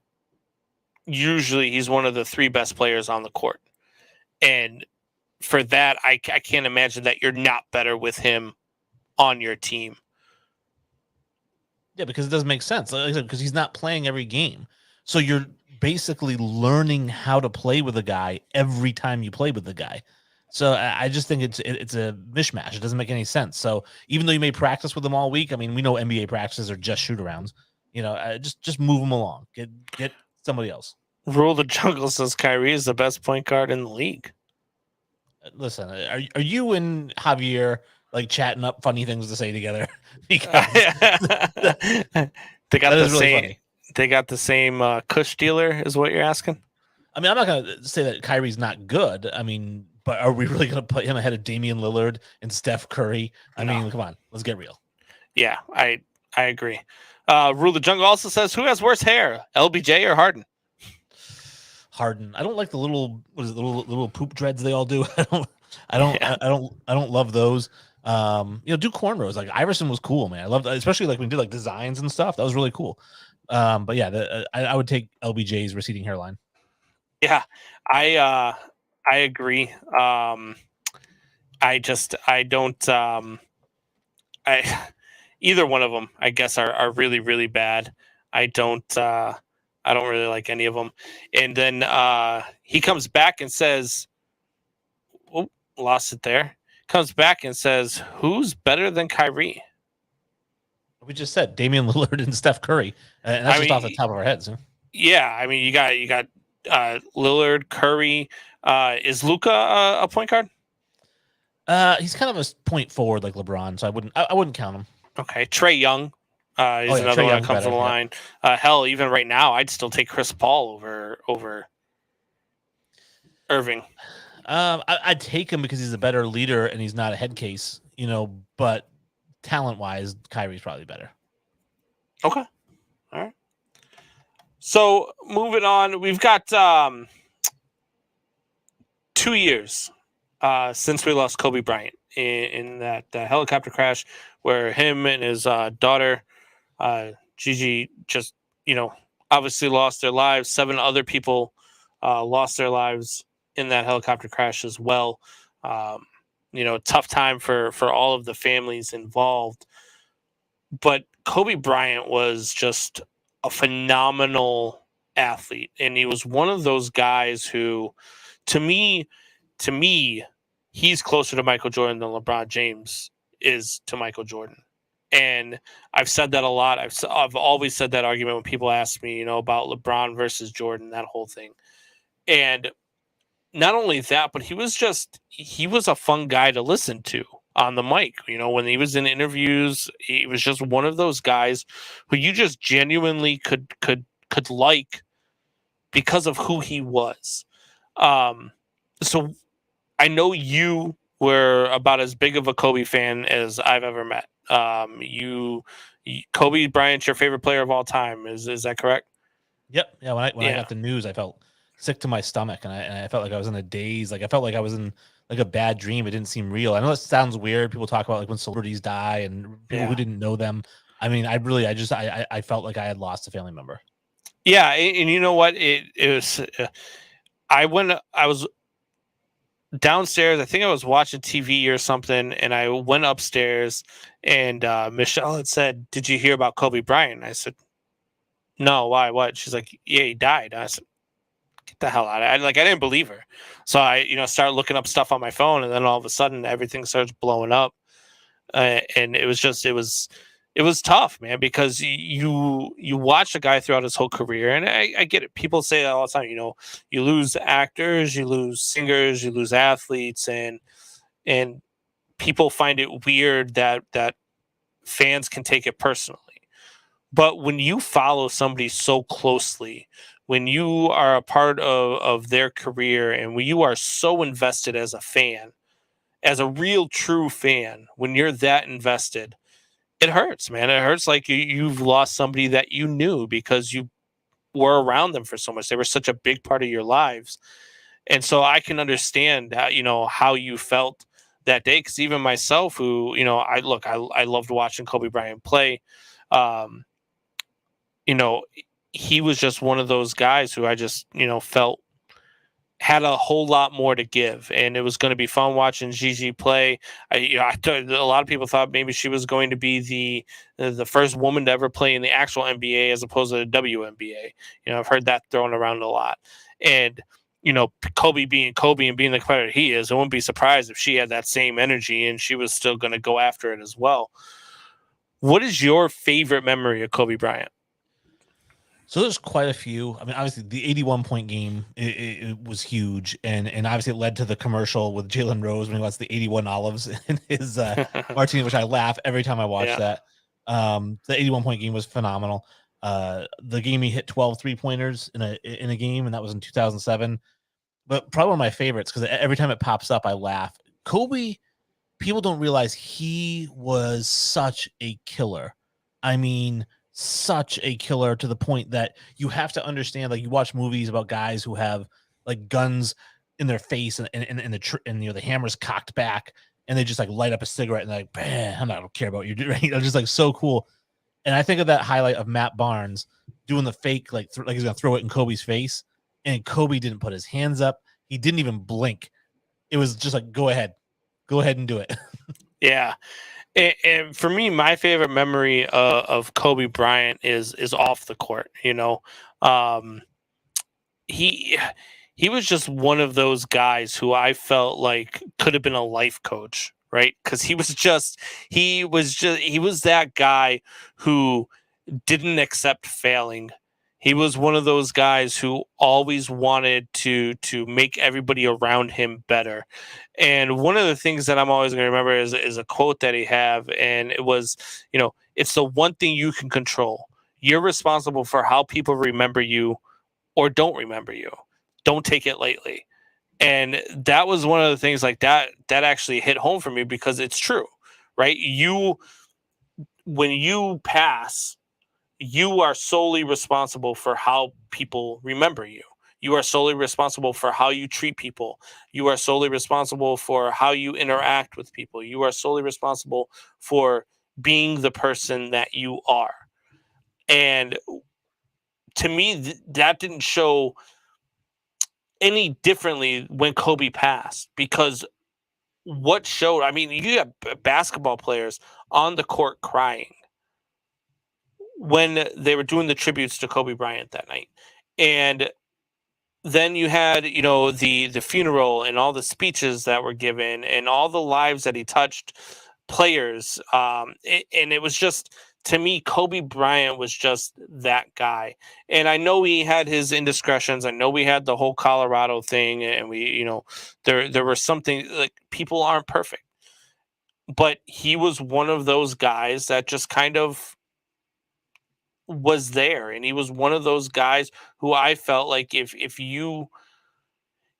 D: usually he's one of the 3 best players on the court. And for that, I can't imagine that you're not better with him on your team.
E: Yeah, because it doesn't make sense. Like I said, because he's not playing every game. So you're basically learning how to play with a guy every time you play with the guy. So I just think it's a mishmash. It doesn't make any sense. So even though you may practice with them all week, I mean, we know NBA practices are just shoot-arounds. You know, just move them along. Get somebody else.
D: Rule the Jungle says Kyrie is the best point guard in the league.
E: Listen, are you and Javier like chatting up funny things to say together? Because
D: they got the
E: really
D: same.
E: Funny.
D: They got the same Kush dealer, is what you're asking.
E: I mean, I'm not gonna say that Kyrie's not good. I mean, but are we really gonna put him ahead of Damian Lillard and Steph Curry? I mean, come on, let's get real.
D: Yeah, I agree. Rule the Jungle also says, who has worse hair, LBJ or Harden?
E: Harden. I don't like the little little poop dreads they all do. I don't love those. Do cornrows. Like Iverson was cool, man. I loved, especially like when he did like designs and stuff. That was really cool. But yeah, I would take LBJ's receding hairline.
D: Yeah, I agree. Either one of them, I guess, are really, really bad. I don't really like any of them. And then he comes back and says, "Oh, lost it there." Comes back and says, "Who's better than Kyrie?"
E: We just said Damian Lillard and Steph Curry, and that's just off the top of our heads. Huh?
D: Yeah, I mean, you got Lillard, Curry. Is Luka a point guard?
E: He's kind of a point forward like LeBron, so I wouldn't count him.
D: Okay, Trae Young is another one that comes to the line. Yeah. Hell, even right now, I'd still take Chris Paul over Irving.
E: I'd take him because he's a better leader and he's not a head case, but talent-wise, Kyrie's probably better.
D: Okay. All right. So, moving on, we've got 2 years since we lost Kobe Bryant in that helicopter crash where him and his daughter, Gigi, just, obviously lost their lives. 7 other people lost their lives in that helicopter crash as well. Tough time for all of the families involved. But Kobe Bryant was just a phenomenal athlete. And he was one of those guys who, to me, he's closer to Michael Jordan than LeBron James is to Michael Jordan. And I've said that a lot. I've always said that argument when people ask me, about LeBron versus Jordan, that whole thing. And not only that, but he was a fun guy to listen to on the mic. When he was in interviews, he was just one of those guys who you just genuinely could like because of who he was. So I know you were about as big of a Kobe fan as I've ever met. Kobe Bryant's your favorite player of all time. Is that correct?
E: Yep. Yeah. When I got the news, I felt sick to my stomach, and I felt like I was in a daze. Like I felt like I was in like a bad dream. It didn't seem real. I know it sounds weird. People talk about like when celebrities die and people who didn't know them. I mean, I felt like I had lost a family member.
D: Yeah, and you know what? It was. I was downstairs. I think I was watching TV or something, and I went upstairs, and Michelle had said, "Did you hear about Kobe Bryant?" I said, "No, why? What?" She's like, "Yeah, he died." I said, "Get the hell out of it!" I didn't believe her, so I started looking up stuff on my phone, and then all of a sudden everything starts blowing up, and it was tough, man, because you watch a guy throughout his whole career, and I get it. People say that all the time. You lose actors, you lose singers, you lose athletes, and people find it weird that fans can take it personally. But when you follow somebody so closely, when you are a part of their career, and when you are so invested as a fan, as a real true fan, when you're that invested, it hurts, man. It hurts like you've lost somebody that you knew because you were around them for so much. They were such a big part of your lives. And so I can understand how you felt that day. Cause even myself, who, I loved watching Kobe Bryant play. He was just one of those guys who I just, felt had a whole lot more to give, and it was going to be fun watching Gigi play. I thought a lot of people thought maybe she was going to be the first woman to ever play in the actual NBA as opposed to the WNBA. I've heard that thrown around a lot, and Kobe being Kobe and being the competitor he is, I wouldn't be surprised if she had that same energy and she was still going to go after it as well. What is your favorite memory of Kobe Bryant?
E: So there's quite a few. I mean, obviously the 81-point game, it was huge. And obviously it led to the commercial with Jalen Rose when he wants the 81 olives in his martini, which I laugh every time I watch that. The 81-point game was phenomenal. The game he hit 12 3-pointers in a game, and that was in 2007. But probably one of my favorites, because every time it pops up, I laugh. Kobe, people don't realize he was such a killer. I mean, such a killer, to the point that you have to understand, like, you watch movies about guys who have like guns in their face and the hammer's cocked back and they just like light up a cigarette and they're like, I don't care about you, right? Just like so cool. And I think of that highlight of Matt Barnes doing the fake, like he's gonna throw it in Kobe's face, and Kobe didn't put his hands up. He didn't even blink. It was just like, go ahead and do it. Yeah.
D: And for me, my favorite memory of Kobe Bryant is off the court. He was just one of those guys who I felt like could have been a life coach, right? Because he was that guy who didn't accept failing. He was one of those guys who always wanted to make everybody around him better. And one of the things that I'm always going to remember is a quote that he have, and it was, it's the one thing you can control. You're responsible for how people remember you or don't remember you. Don't take it lightly. And that was one of the things like that actually hit home for me, because it's true, right? When you pass, you are solely responsible for how people remember you. You are solely responsible for how you treat people. You are solely responsible for how you interact with people. You are solely responsible for being the person that you are. And to me, that didn't show any differently when Kobe passed, because what showed, I mean, you have basketball players on the court crying when they were doing the tributes to Kobe Bryant that night. And then you had, the funeral and all the speeches that were given and all the lives that he touched players. And it was just, to me, Kobe Bryant was just that guy. And I know he had his indiscretions. I know we had the whole Colorado thing, and there was something, like, people aren't perfect, but he was one of those guys that just kind of was there. And he was one of those guys who I felt like if you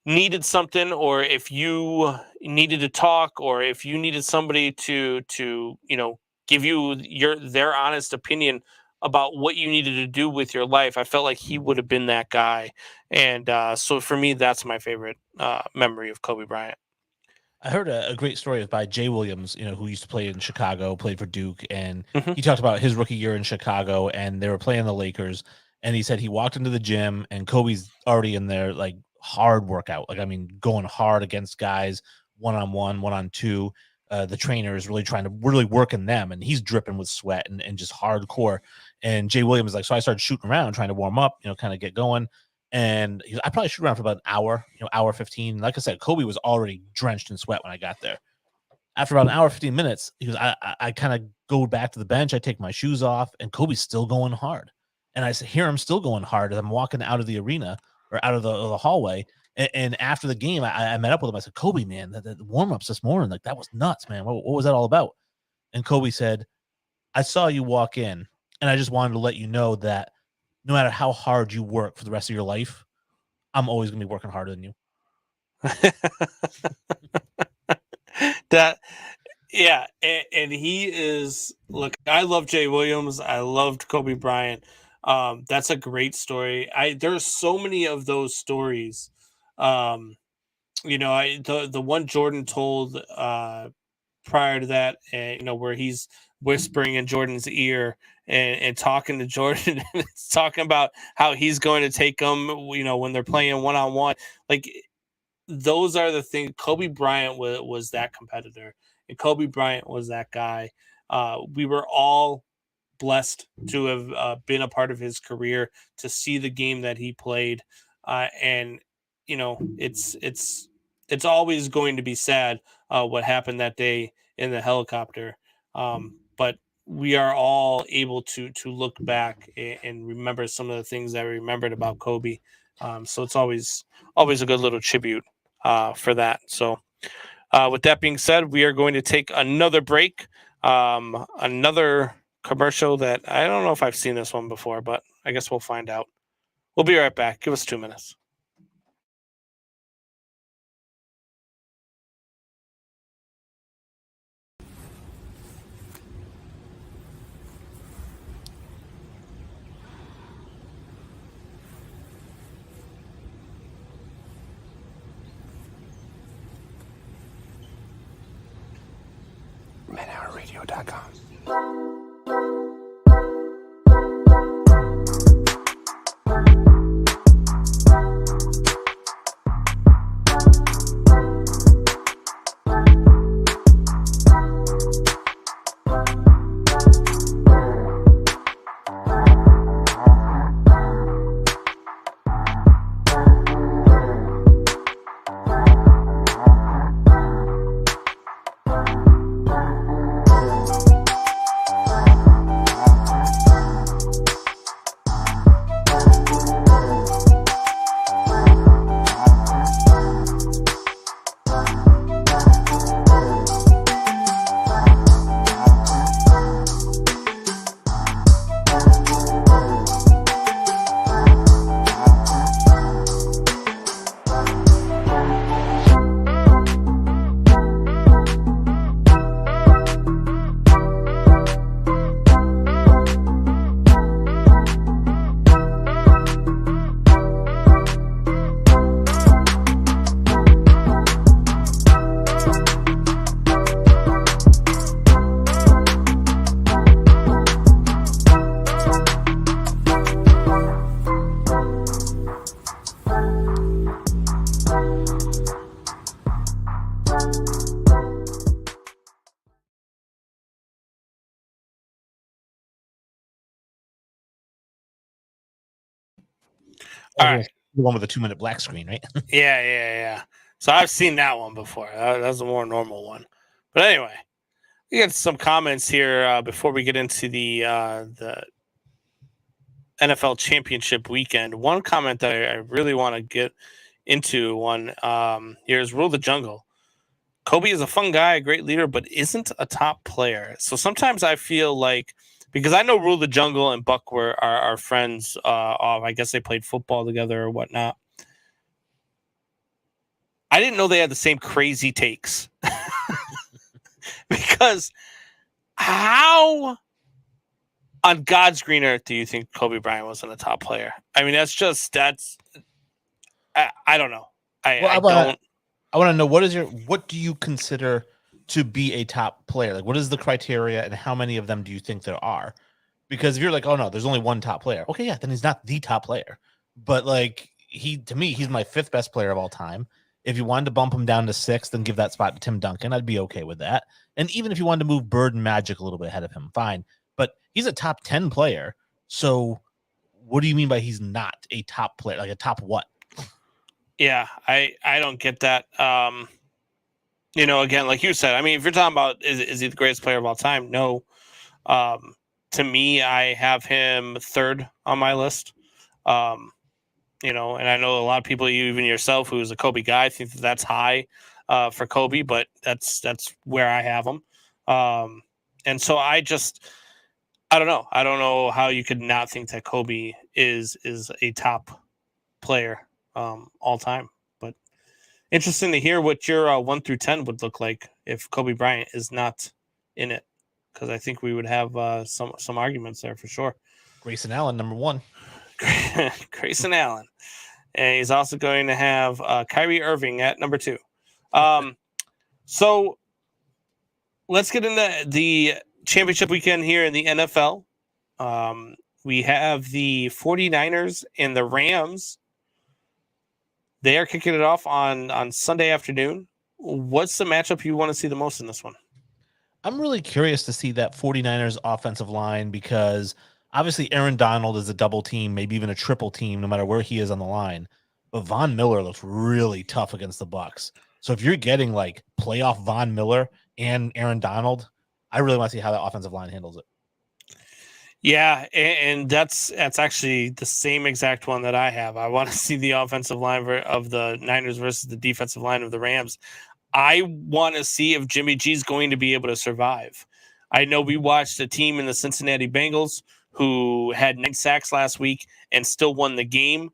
D: needed something, or if you needed to talk, or if you needed somebody to give you their honest opinion about what you needed to do with your life, I felt like he would have been that guy. And so for me, that's my favorite memory of Kobe Bryant.
E: I heard a great story by Jay Williams, who used to play in Chicago, played for Duke, and he talked about his rookie year in Chicago, and they were playing the Lakers, and he said he walked into the gym, and Kobe's already in there, like, hard workout, like, I mean, going hard against guys, 1-on-1, 1-on-2. The trainer is really trying to working them, and he's dripping with sweat and just hardcore. And Jay Williams is like, so I started shooting around, trying to warm up, kind of get going. And I probably shoot around for about an hour, hour 15. Like I said, Kobe was already drenched in sweat when I got there. After about an hour, 15 minutes, I kind of go back to the bench. I take my shoes off, and Kobe's still going hard. And I hear him still going hard as I'm walking out of the arena, or out of the hallway. And after the game, I met up with him. I said, Kobe, man, the warm-ups this morning, like, that was nuts, man. What was that all about? And Kobe said, I saw you walk in, and I just wanted to let you know that no matter how hard you work for the rest of your life, I'm always going to be working harder than you.
D: And he is, look, I love Jay Williams. I loved Kobe Bryant. That's a great story. There's so many of those stories. The one Jordan told prior to that, and where he's whispering in Jordan's ear and talking to Jordan, and it's talking about how he's going to take them, when they're playing one-on-one. Like, those are the things. Kobe Bryant was that competitor, and Kobe Bryant was that guy. We were all blessed to have been a part of his career, to see the game that he played, and it's always going to be sad what happened that day in the helicopter, but we are all able to look back and remember some of the things that we remembered about Kobe. So it's always a good little tribute for that. So with that being said, we are going to take another break. Another commercial that I don't know if I've seen this one before, but I guess we'll find out. We'll be right back. Give us 2 minutes.
C: manhourradio.com.
D: All right.
E: The one with the 2-minute black screen, right?
D: Yeah. So I've seen that one before. That's a more normal one. But anyway, we get some comments here before we get into the NFL Championship weekend. One comment that I really want to get into here is Rule the Jungle. Kobe is a fun guy, a great leader, but isn't a top player. So sometimes I feel like, because I know Rule the Jungle and Buck are friends. I guess they played football together or whatnot. I didn't know they had the same crazy takes. Because how on God's green earth do you think Kobe Bryant wasn't a top player? I mean, I don't know. I
E: want to know, what do you consider to be a top player? Like, what is the criteria, and how many of them do you think there are? Because if you're like, oh no, there's only one top player. Okay, yeah, then he's not the top player. But like, to me, he's my 5th best player of all time. If you wanted to bump him down to 6th and give that spot to Tim Duncan, I'd be okay with that. And even if you wanted to move Bird and Magic a little bit ahead of him, fine. But he's a top 10 player. So what do you mean by he's not a top player? Like, a top what?
D: Yeah, I don't get that. Again, like you said, I mean, if you're talking about is he the greatest player of all time? No. To me, I have him 3rd on my list. And I know a lot of people, even yourself, who's a Kobe guy, think that's high for Kobe, but that's where I have him. And so I don't know. I don't know how you could not think that Kobe is a top player all time. But interesting to hear what your 1 through 10 would look like if Kobe Bryant is not in it, because I think we would have some arguments there for sure.
E: Grayson Allen, number 1.
D: Grayson Allen. And he's also going to have Kyrie Irving at number 2. So let's get into the championship weekend here in the NFL. We have the 49ers and the Rams. They are kicking it off on Sunday afternoon. What's the matchup you want to see the most in this one?
E: I'm really curious to see that 49ers offensive line because obviously Aaron Donald is a double team, maybe even a triple team, no matter where he is on the line. But Von Miller looks really tough against the Bucs. So if you're getting like playoff Von Miller and Aaron Donald, I really want to see how that offensive line handles it.
D: Yeah, and that's actually the same exact one that I have. I want to see the offensive line of the Niners versus the defensive line of the Rams. I want to see if Jimmy G is going to be able to survive. I know we watched a team in the Cincinnati Bengals who had 9 sacks last week and still won the game.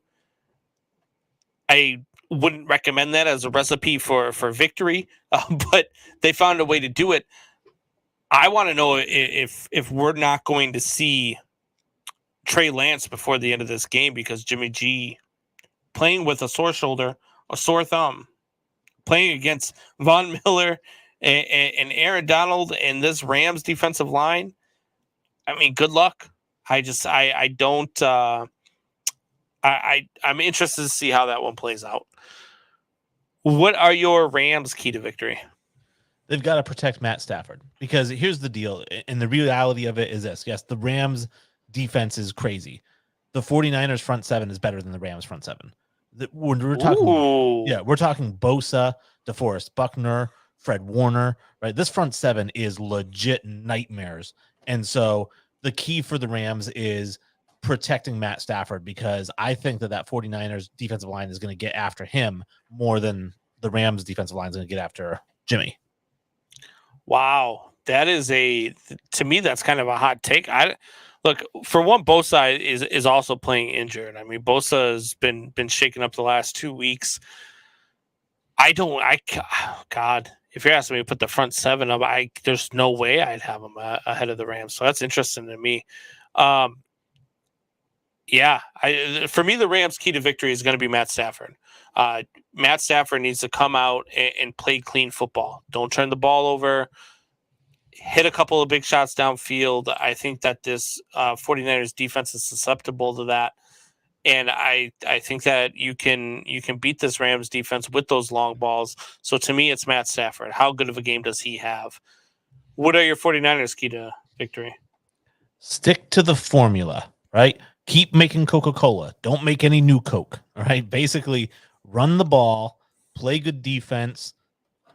D: I wouldn't recommend that as a recipe for victory, but they found a way to do it. I want to know if we're not going to see Trey Lance before the end of this game because Jimmy G playing with a sore shoulder, a sore thumb, playing against Von Miller and Aaron Donald and this Rams defensive line. I mean, good luck. I'm interested to see how that one plays out. What are your Rams' key to victory?
E: They've got to protect Matt Stafford because here's the deal. And the reality of it is this. Yes, the Rams defense is crazy. The 49ers front 7 is better than the Rams front 7. We're talking Bosa, DeForest Buckner, Fred Warner, right? This front 7 is legit nightmares. And so the key for the Rams is protecting Matt Stafford because I think that 49ers defensive line is going to get after him more than the Rams defensive line is going to get after Jimmy.
D: Wow, that is to me that's kind of a hot take. Look, for one, Bosa is also playing injured. I mean, Bosa has been shaken up the last 2 weeks. God, if you're asking me to put the front 7 up, there's no way I'd have them ahead of the Rams. So that's interesting to me. For me, the Rams' key to victory is going to be Matt Stafford. Matt Stafford needs to come out and play clean football. Don't turn the ball over. Hit a couple of big shots downfield. I think that this 49ers defense is susceptible to that. And I think that you can beat this Rams defense with those long balls. So to me, it's Matt Stafford. How good of a game does he have? What are your 49ers' key to victory?
E: Stick to the formula, right? Keep making Coca-Cola. Don't make any new Coke, all right? Basically, run the ball, play good defense,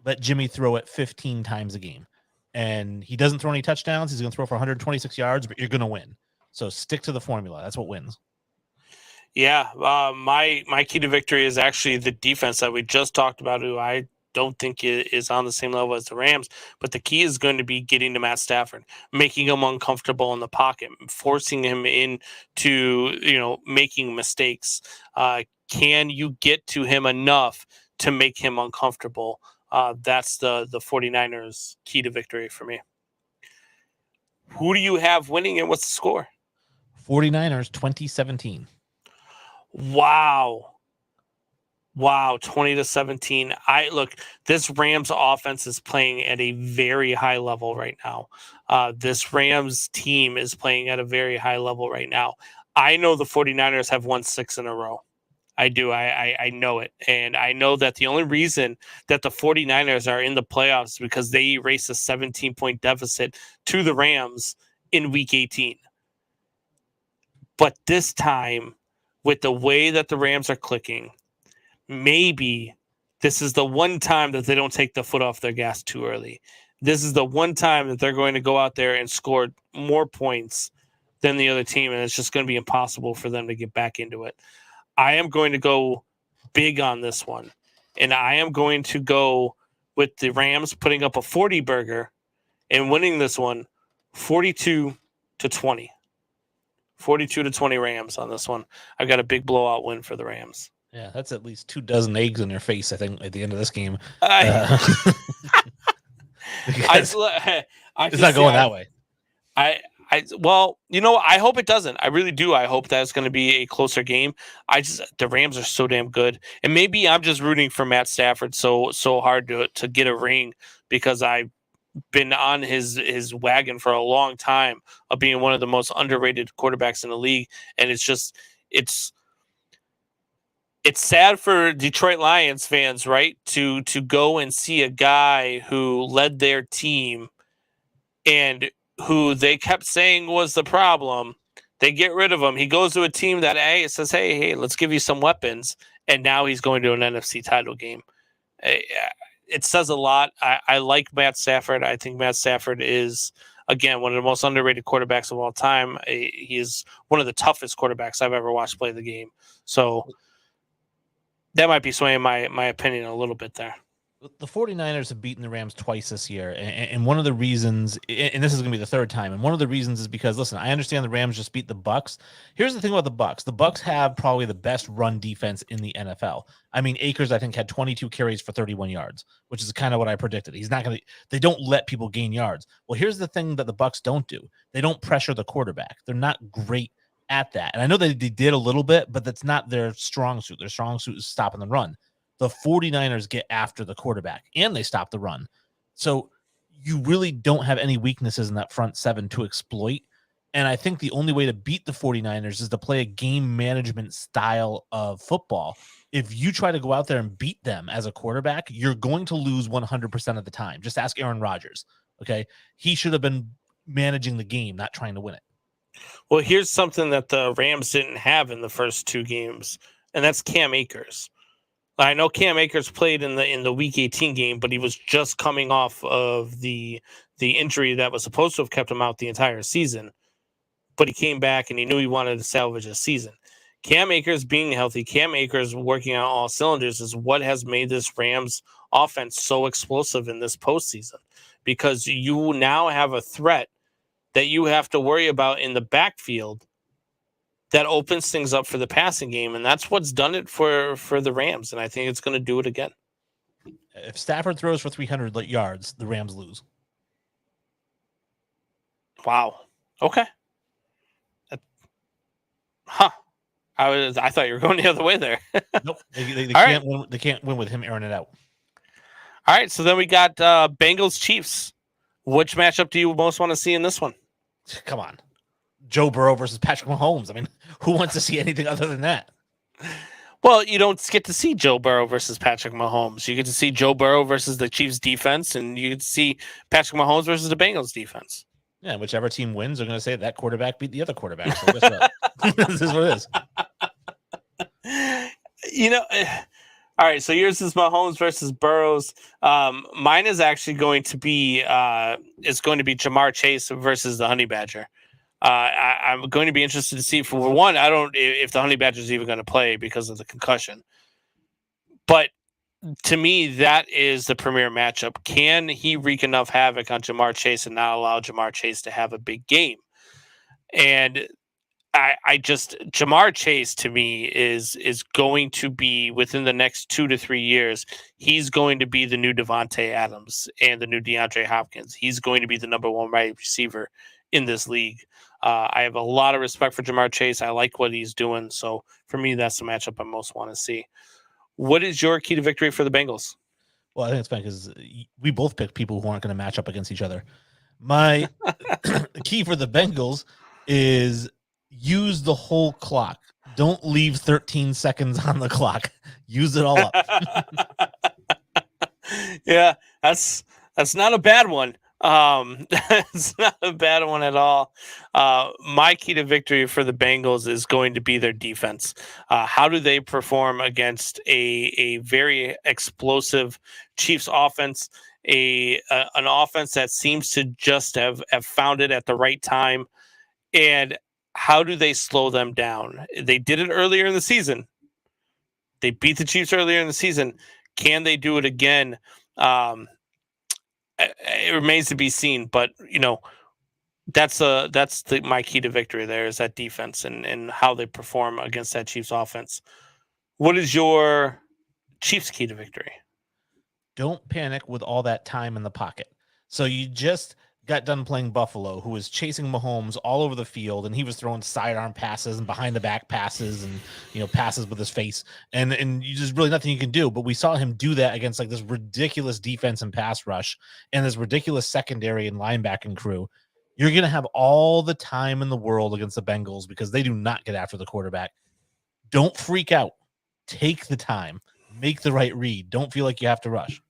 E: let Jimmy throw it 15 times a game. And he doesn't throw any touchdowns. He's going to throw for 126 yards, but you're going to win. So stick to the formula. That's what wins.
D: Yeah, my key to victory is actually the defense that we just talked about, who I don't think is on the same level as the Rams. But the key is going to be getting to Matt Stafford, making him uncomfortable in the pocket, forcing him into making mistakes. Can you get to him enough to make him uncomfortable? That's the 49ers' key to victory for me. Who do you have winning and what's the score?
E: 49ers 2017.
D: Wow, 20-17. This Rams offense is playing at a very high level right now. This Rams team is playing at a very high level right now. I know the 49ers have won 6 in a row. I do. I know it. And I know that the only reason that the 49ers are in the playoffs is because they erased a 17-point deficit to the Rams in week 18. But this time, with the way that the Rams are clicking, maybe this is the one time that they don't take the foot off their gas too early. This is the one time that they're going to go out there and score more points than the other team, and it's just going to be impossible for them to get back into it. I am going to go big on this one, and I am going to go with the Rams putting up a 40 burger and winning this one 42-20. 42-20 Rams on this one. I've got a big blowout win for the Rams.
E: Yeah, that's at least 2 dozen eggs in your face, I think, at the end of this game.
D: It's not
E: going that way.
D: I hope it doesn't. I really do. I hope that it's going to be a closer game. The Rams are so damn good, and maybe I'm just rooting for Matt Stafford so hard to get a ring because I've been on his wagon for a long time of being one of the most underrated quarterbacks in the league, and it's sad for Detroit Lions fans, right? To go and see a guy who led their team and who they kept saying was the problem. They get rid of him. He goes to a team that says, hey, let's give you some weapons. And now he's going to an NFC title game. It says a lot. I like Matt Stafford. I think Matt Stafford is, again, one of the most underrated quarterbacks of all time. He is one of the toughest quarterbacks I've ever watched play the game. So that might be swaying my opinion a little bit there.
E: The 49ers have beaten the Rams twice this year. And one of the reasons, and this is going to be the third time, and one of the reasons is because, listen, I understand the Rams just beat the Bucs. Here's the thing about the Bucs. The Bucs have probably the best run defense in the NFL. I mean, Akers, I think, had 22 carries for 31 yards, which is kind of what I predicted. They don't let people gain yards. Well, here's the thing that the Bucs don't do. They don't pressure the quarterback. They're not great at that. And I know they did a little bit, but that's not their strong suit. Their strong suit is stopping the run. The 49ers get after the quarterback and they stop the run. So you really don't have any weaknesses in that front seven to exploit. And I think the only way to beat the 49ers is to play a game management style of football. If you try to go out there and beat them as a quarterback, you're going to lose 100% of the time. Just ask Aaron Rodgers. Okay. He should have been managing the game, not trying to win it.
D: Well, here's something that the Rams didn't have in the first two games, and that's Cam Akers. I know Cam Akers played in the Week 18 game, but he was just coming off of the injury that was supposed to have kept him out the entire season. But he came back and he knew he wanted to salvage a season. Cam Akers being healthy, Cam Akers working on all cylinders is what has made this Rams offense so explosive in this postseason, because you now have a threat that you have to worry about in the backfield that opens things up for the passing game, and that's what's done it for the Rams, and I think it's going to do it again.
E: If Stafford throws for 300 yards, the Rams lose.
D: Wow. Okay. I thought you were going the other way there.
E: Nope. They can't win. They can't win with him airing it out.
D: All right, so then we got Bengals Chiefs. Which matchup do you most want to see in this one?
E: Come on. Joe Burrow versus Patrick Mahomes. I mean, who wants to see anything other than that?
D: Well, you don't get to see Joe Burrow versus Patrick Mahomes. You get to see Joe Burrow versus the Chiefs defense, and you get to see Patrick Mahomes versus the Bengals defense.
E: Yeah, whichever team wins, they're going to say that quarterback beat the other quarterback. So guess what? This is what it
D: is. All right, so yours is Mahomes versus Burrows. Mine is actually going to be Jamar Chase versus the Honey Badger. I'm going to be interested to see, for one, if the Honey Badger is even going to play because of the concussion. But to me, that is the premier matchup. Can he wreak enough havoc on Jamar Chase and not allow Jamar Chase to have a big game? And Jamar Chase to me is going to be, within the next 2 to 3 years, he's going to be the new Devontae Adams and the new DeAndre Hopkins. He's going to be the number one wide receiver in this league. I have a lot of respect for Jamar Chase. I like what he's doing. So for me, that's the matchup I most want to see. What is your key to victory for the Bengals?
E: Well, I think it's fun because we both picked people who aren't going to match up against each other. My key for the Bengals is use the whole clock. Don't leave 13 seconds on the clock. Use it all up.
D: Yeah, that's not a bad one. It's not a bad one at all. My key to victory for the Bengals is going to be their defense. How do they perform against a very explosive Chiefs offense, an offense that seems to just have found it at the right time? And how do they slow them down? They did it earlier in the season. They beat the Chiefs earlier in the season. Can they do it again? It remains to be seen, but that's my key to victory. There is that defense and how they perform against that Chiefs offense. What is your Chiefs key to victory?
E: Don't panic with all that time in the pocket. So you just got done playing Buffalo, who was chasing Mahomes all over the field, and he was throwing sidearm passes and behind the back passes and passes with his face, and there's really nothing you can do. But we saw him do that against like this ridiculous defense and pass rush and this ridiculous secondary and linebacking crew. You're gonna have all the time in the world against the Bengals because they do not get after the quarterback. Don't freak out. Take the time. Make the right read. Don't feel like you have to rush.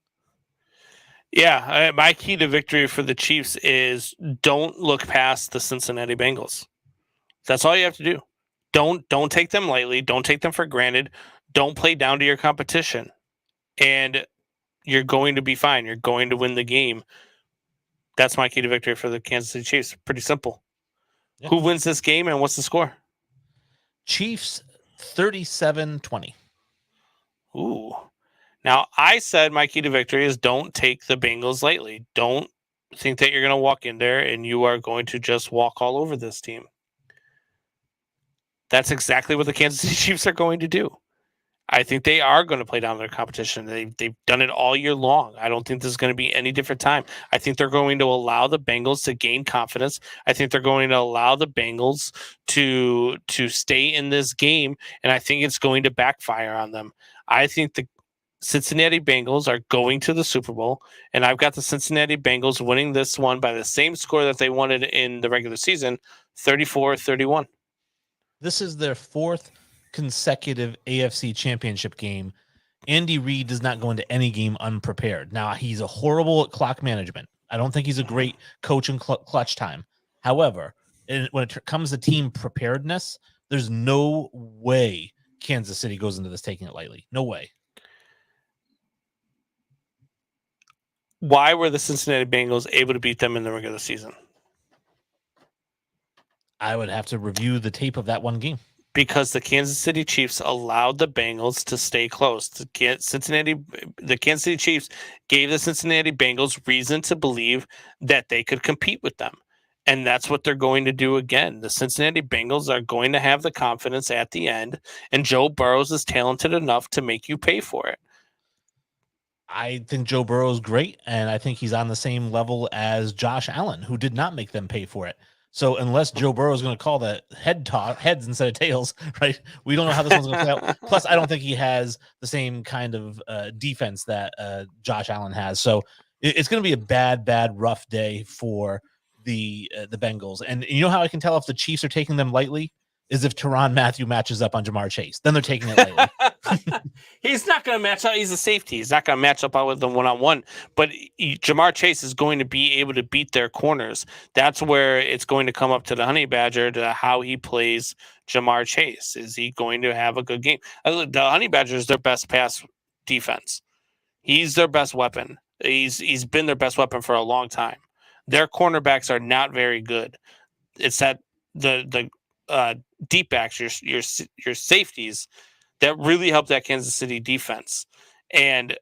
D: Yeah, my key to victory for the Chiefs is don't look past the Cincinnati Bengals. That's all you have to do. Don't take them lightly. Don't take them for granted. Don't play down to your competition. And you're going to be fine. You're going to win the game. That's my key to victory for the Kansas City Chiefs. Pretty simple. Yeah. Who wins this game and what's the score?
E: Chiefs 37-20.
D: Ooh. Now, I said my key to victory is don't take the Bengals lightly. Don't think that you're going to walk in there and you are going to just walk all over this team. That's exactly what the Kansas City Chiefs are going to do. I think they are going to play down their competition. They've done it all year long. I don't think this is going to be any different time. I think they're going to allow the Bengals to gain confidence. I think they're going to allow the Bengals to stay in this game, and I think it's going to backfire on them. I think the Cincinnati Bengals are going to the Super Bowl, and I've got the Cincinnati Bengals winning this one by the same score that they won it in the regular season, 34-31.
E: This is their fourth consecutive AFC championship game. Andy Reid does not go into any game unprepared. Now, he's horrible at clock management. I don't think he's a great coach in clutch time. However, when it comes to team preparedness, there's no way Kansas City goes into this taking it lightly. No way.
D: Why were the Cincinnati Bengals able to beat them in the regular season?
E: I would have to review the tape of that one game.
D: Because the Kansas City Chiefs allowed the Bengals to stay close. The Kansas City Chiefs gave the Cincinnati Bengals reason to believe that they could compete with them. And that's what they're going to do again. The Cincinnati Bengals are going to have the confidence at the end, and Joe Burrow is talented enough to make you pay for it.
E: I think Joe Burrow is great, and I think he's on the same level as Josh Allen, who did not make them pay for it. So unless Joe Burrow is going to call the heads instead of tails, right? We don't know how this one's going to play out. Plus, I don't think he has the same kind of defense that Josh Allen has. So it's going to be a bad, rough day for the Bengals. And you know how I can tell if the Chiefs are taking them lightly is if Tyrann Mathieu matches up on Jamar Chase. Then they're taking it lightly.
D: He's not going to match up. He's a safety. He's not going to match up with them one-on-one. But Jamar Chase is going to be able to beat their corners. That's where it's going to come up to the Honey Badger to how he plays Jamar Chase. Is he going to have a good game? The Honey Badger is their best pass defense. He's their best weapon. He's been their best weapon for a long time. Their cornerbacks are not very good. It's that the deep backs, your safeties, that really helped that Kansas City defense. And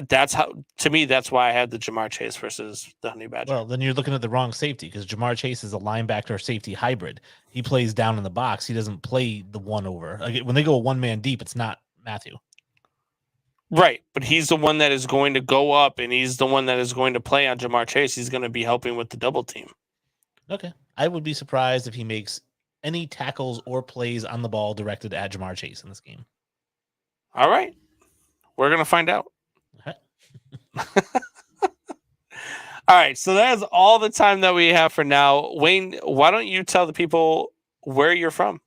D: that's why I had the Jamar Chase versus the Honey Badger.
E: Well, then you're looking at the wrong safety because Jamar Chase is a linebacker safety hybrid. He plays down in the box. He doesn't play the one over. Like, when they go one man deep, it's not Matthew.
D: Right. But he's the one that is going to go up, and he's the one that is going to play on Jamar Chase. He's going to be helping with the double team.
E: Okay. I would be surprised if he makes any tackles or plays on the ball directed at Jamar Chase in this game.
D: All right. We're going to find out.
E: Okay.
D: All right. So that is all the time that we have for now. Wayne, why don't you tell the people where you're from?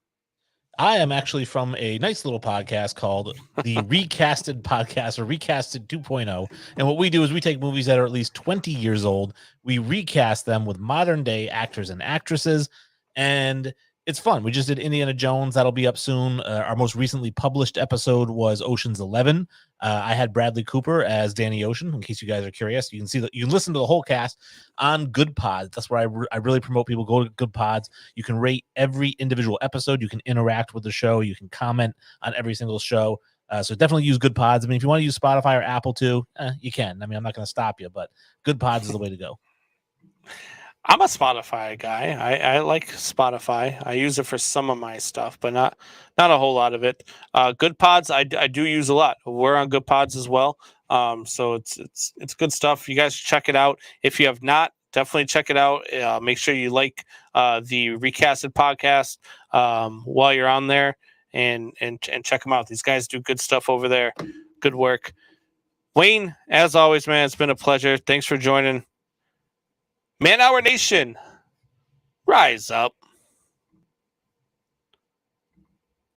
E: I am actually from a nice little podcast called the Recasted Podcast, or Recasted 2.0. And what we do is we take movies that are at least 20 years old. We recast them with modern day actors and actresses. And it's fun. We just did Indiana Jones. That'll be up soon. Our most recently published episode was Ocean's 11. I had Bradley Cooper as Danny Ocean. In case you guys are curious, you can see that you can listen to the whole cast on Good Pods. That's where I really promote people. Go to Good Pods. You can rate every individual episode. You can interact with the show. You can comment on every single show. So definitely use Good Pods. I mean, if you want to use Spotify or Apple too, you can. I mean, I'm not going to stop you, but Good Pods is the way to go.
D: I'm a Spotify guy. I like Spotify. I use it for some of my stuff, but not a whole lot of it. Good Pods, I do use a lot. We're on Good Pods as well. So it's good stuff. You guys check it out. If you have not definitely check it out. Make sure you like the Recasted podcast while you're on there, and check them out. These guys do good stuff over there. Good work. Wayne, as always, man, it's been a pleasure. Thanks for joining. Man Hour Nation, rise up.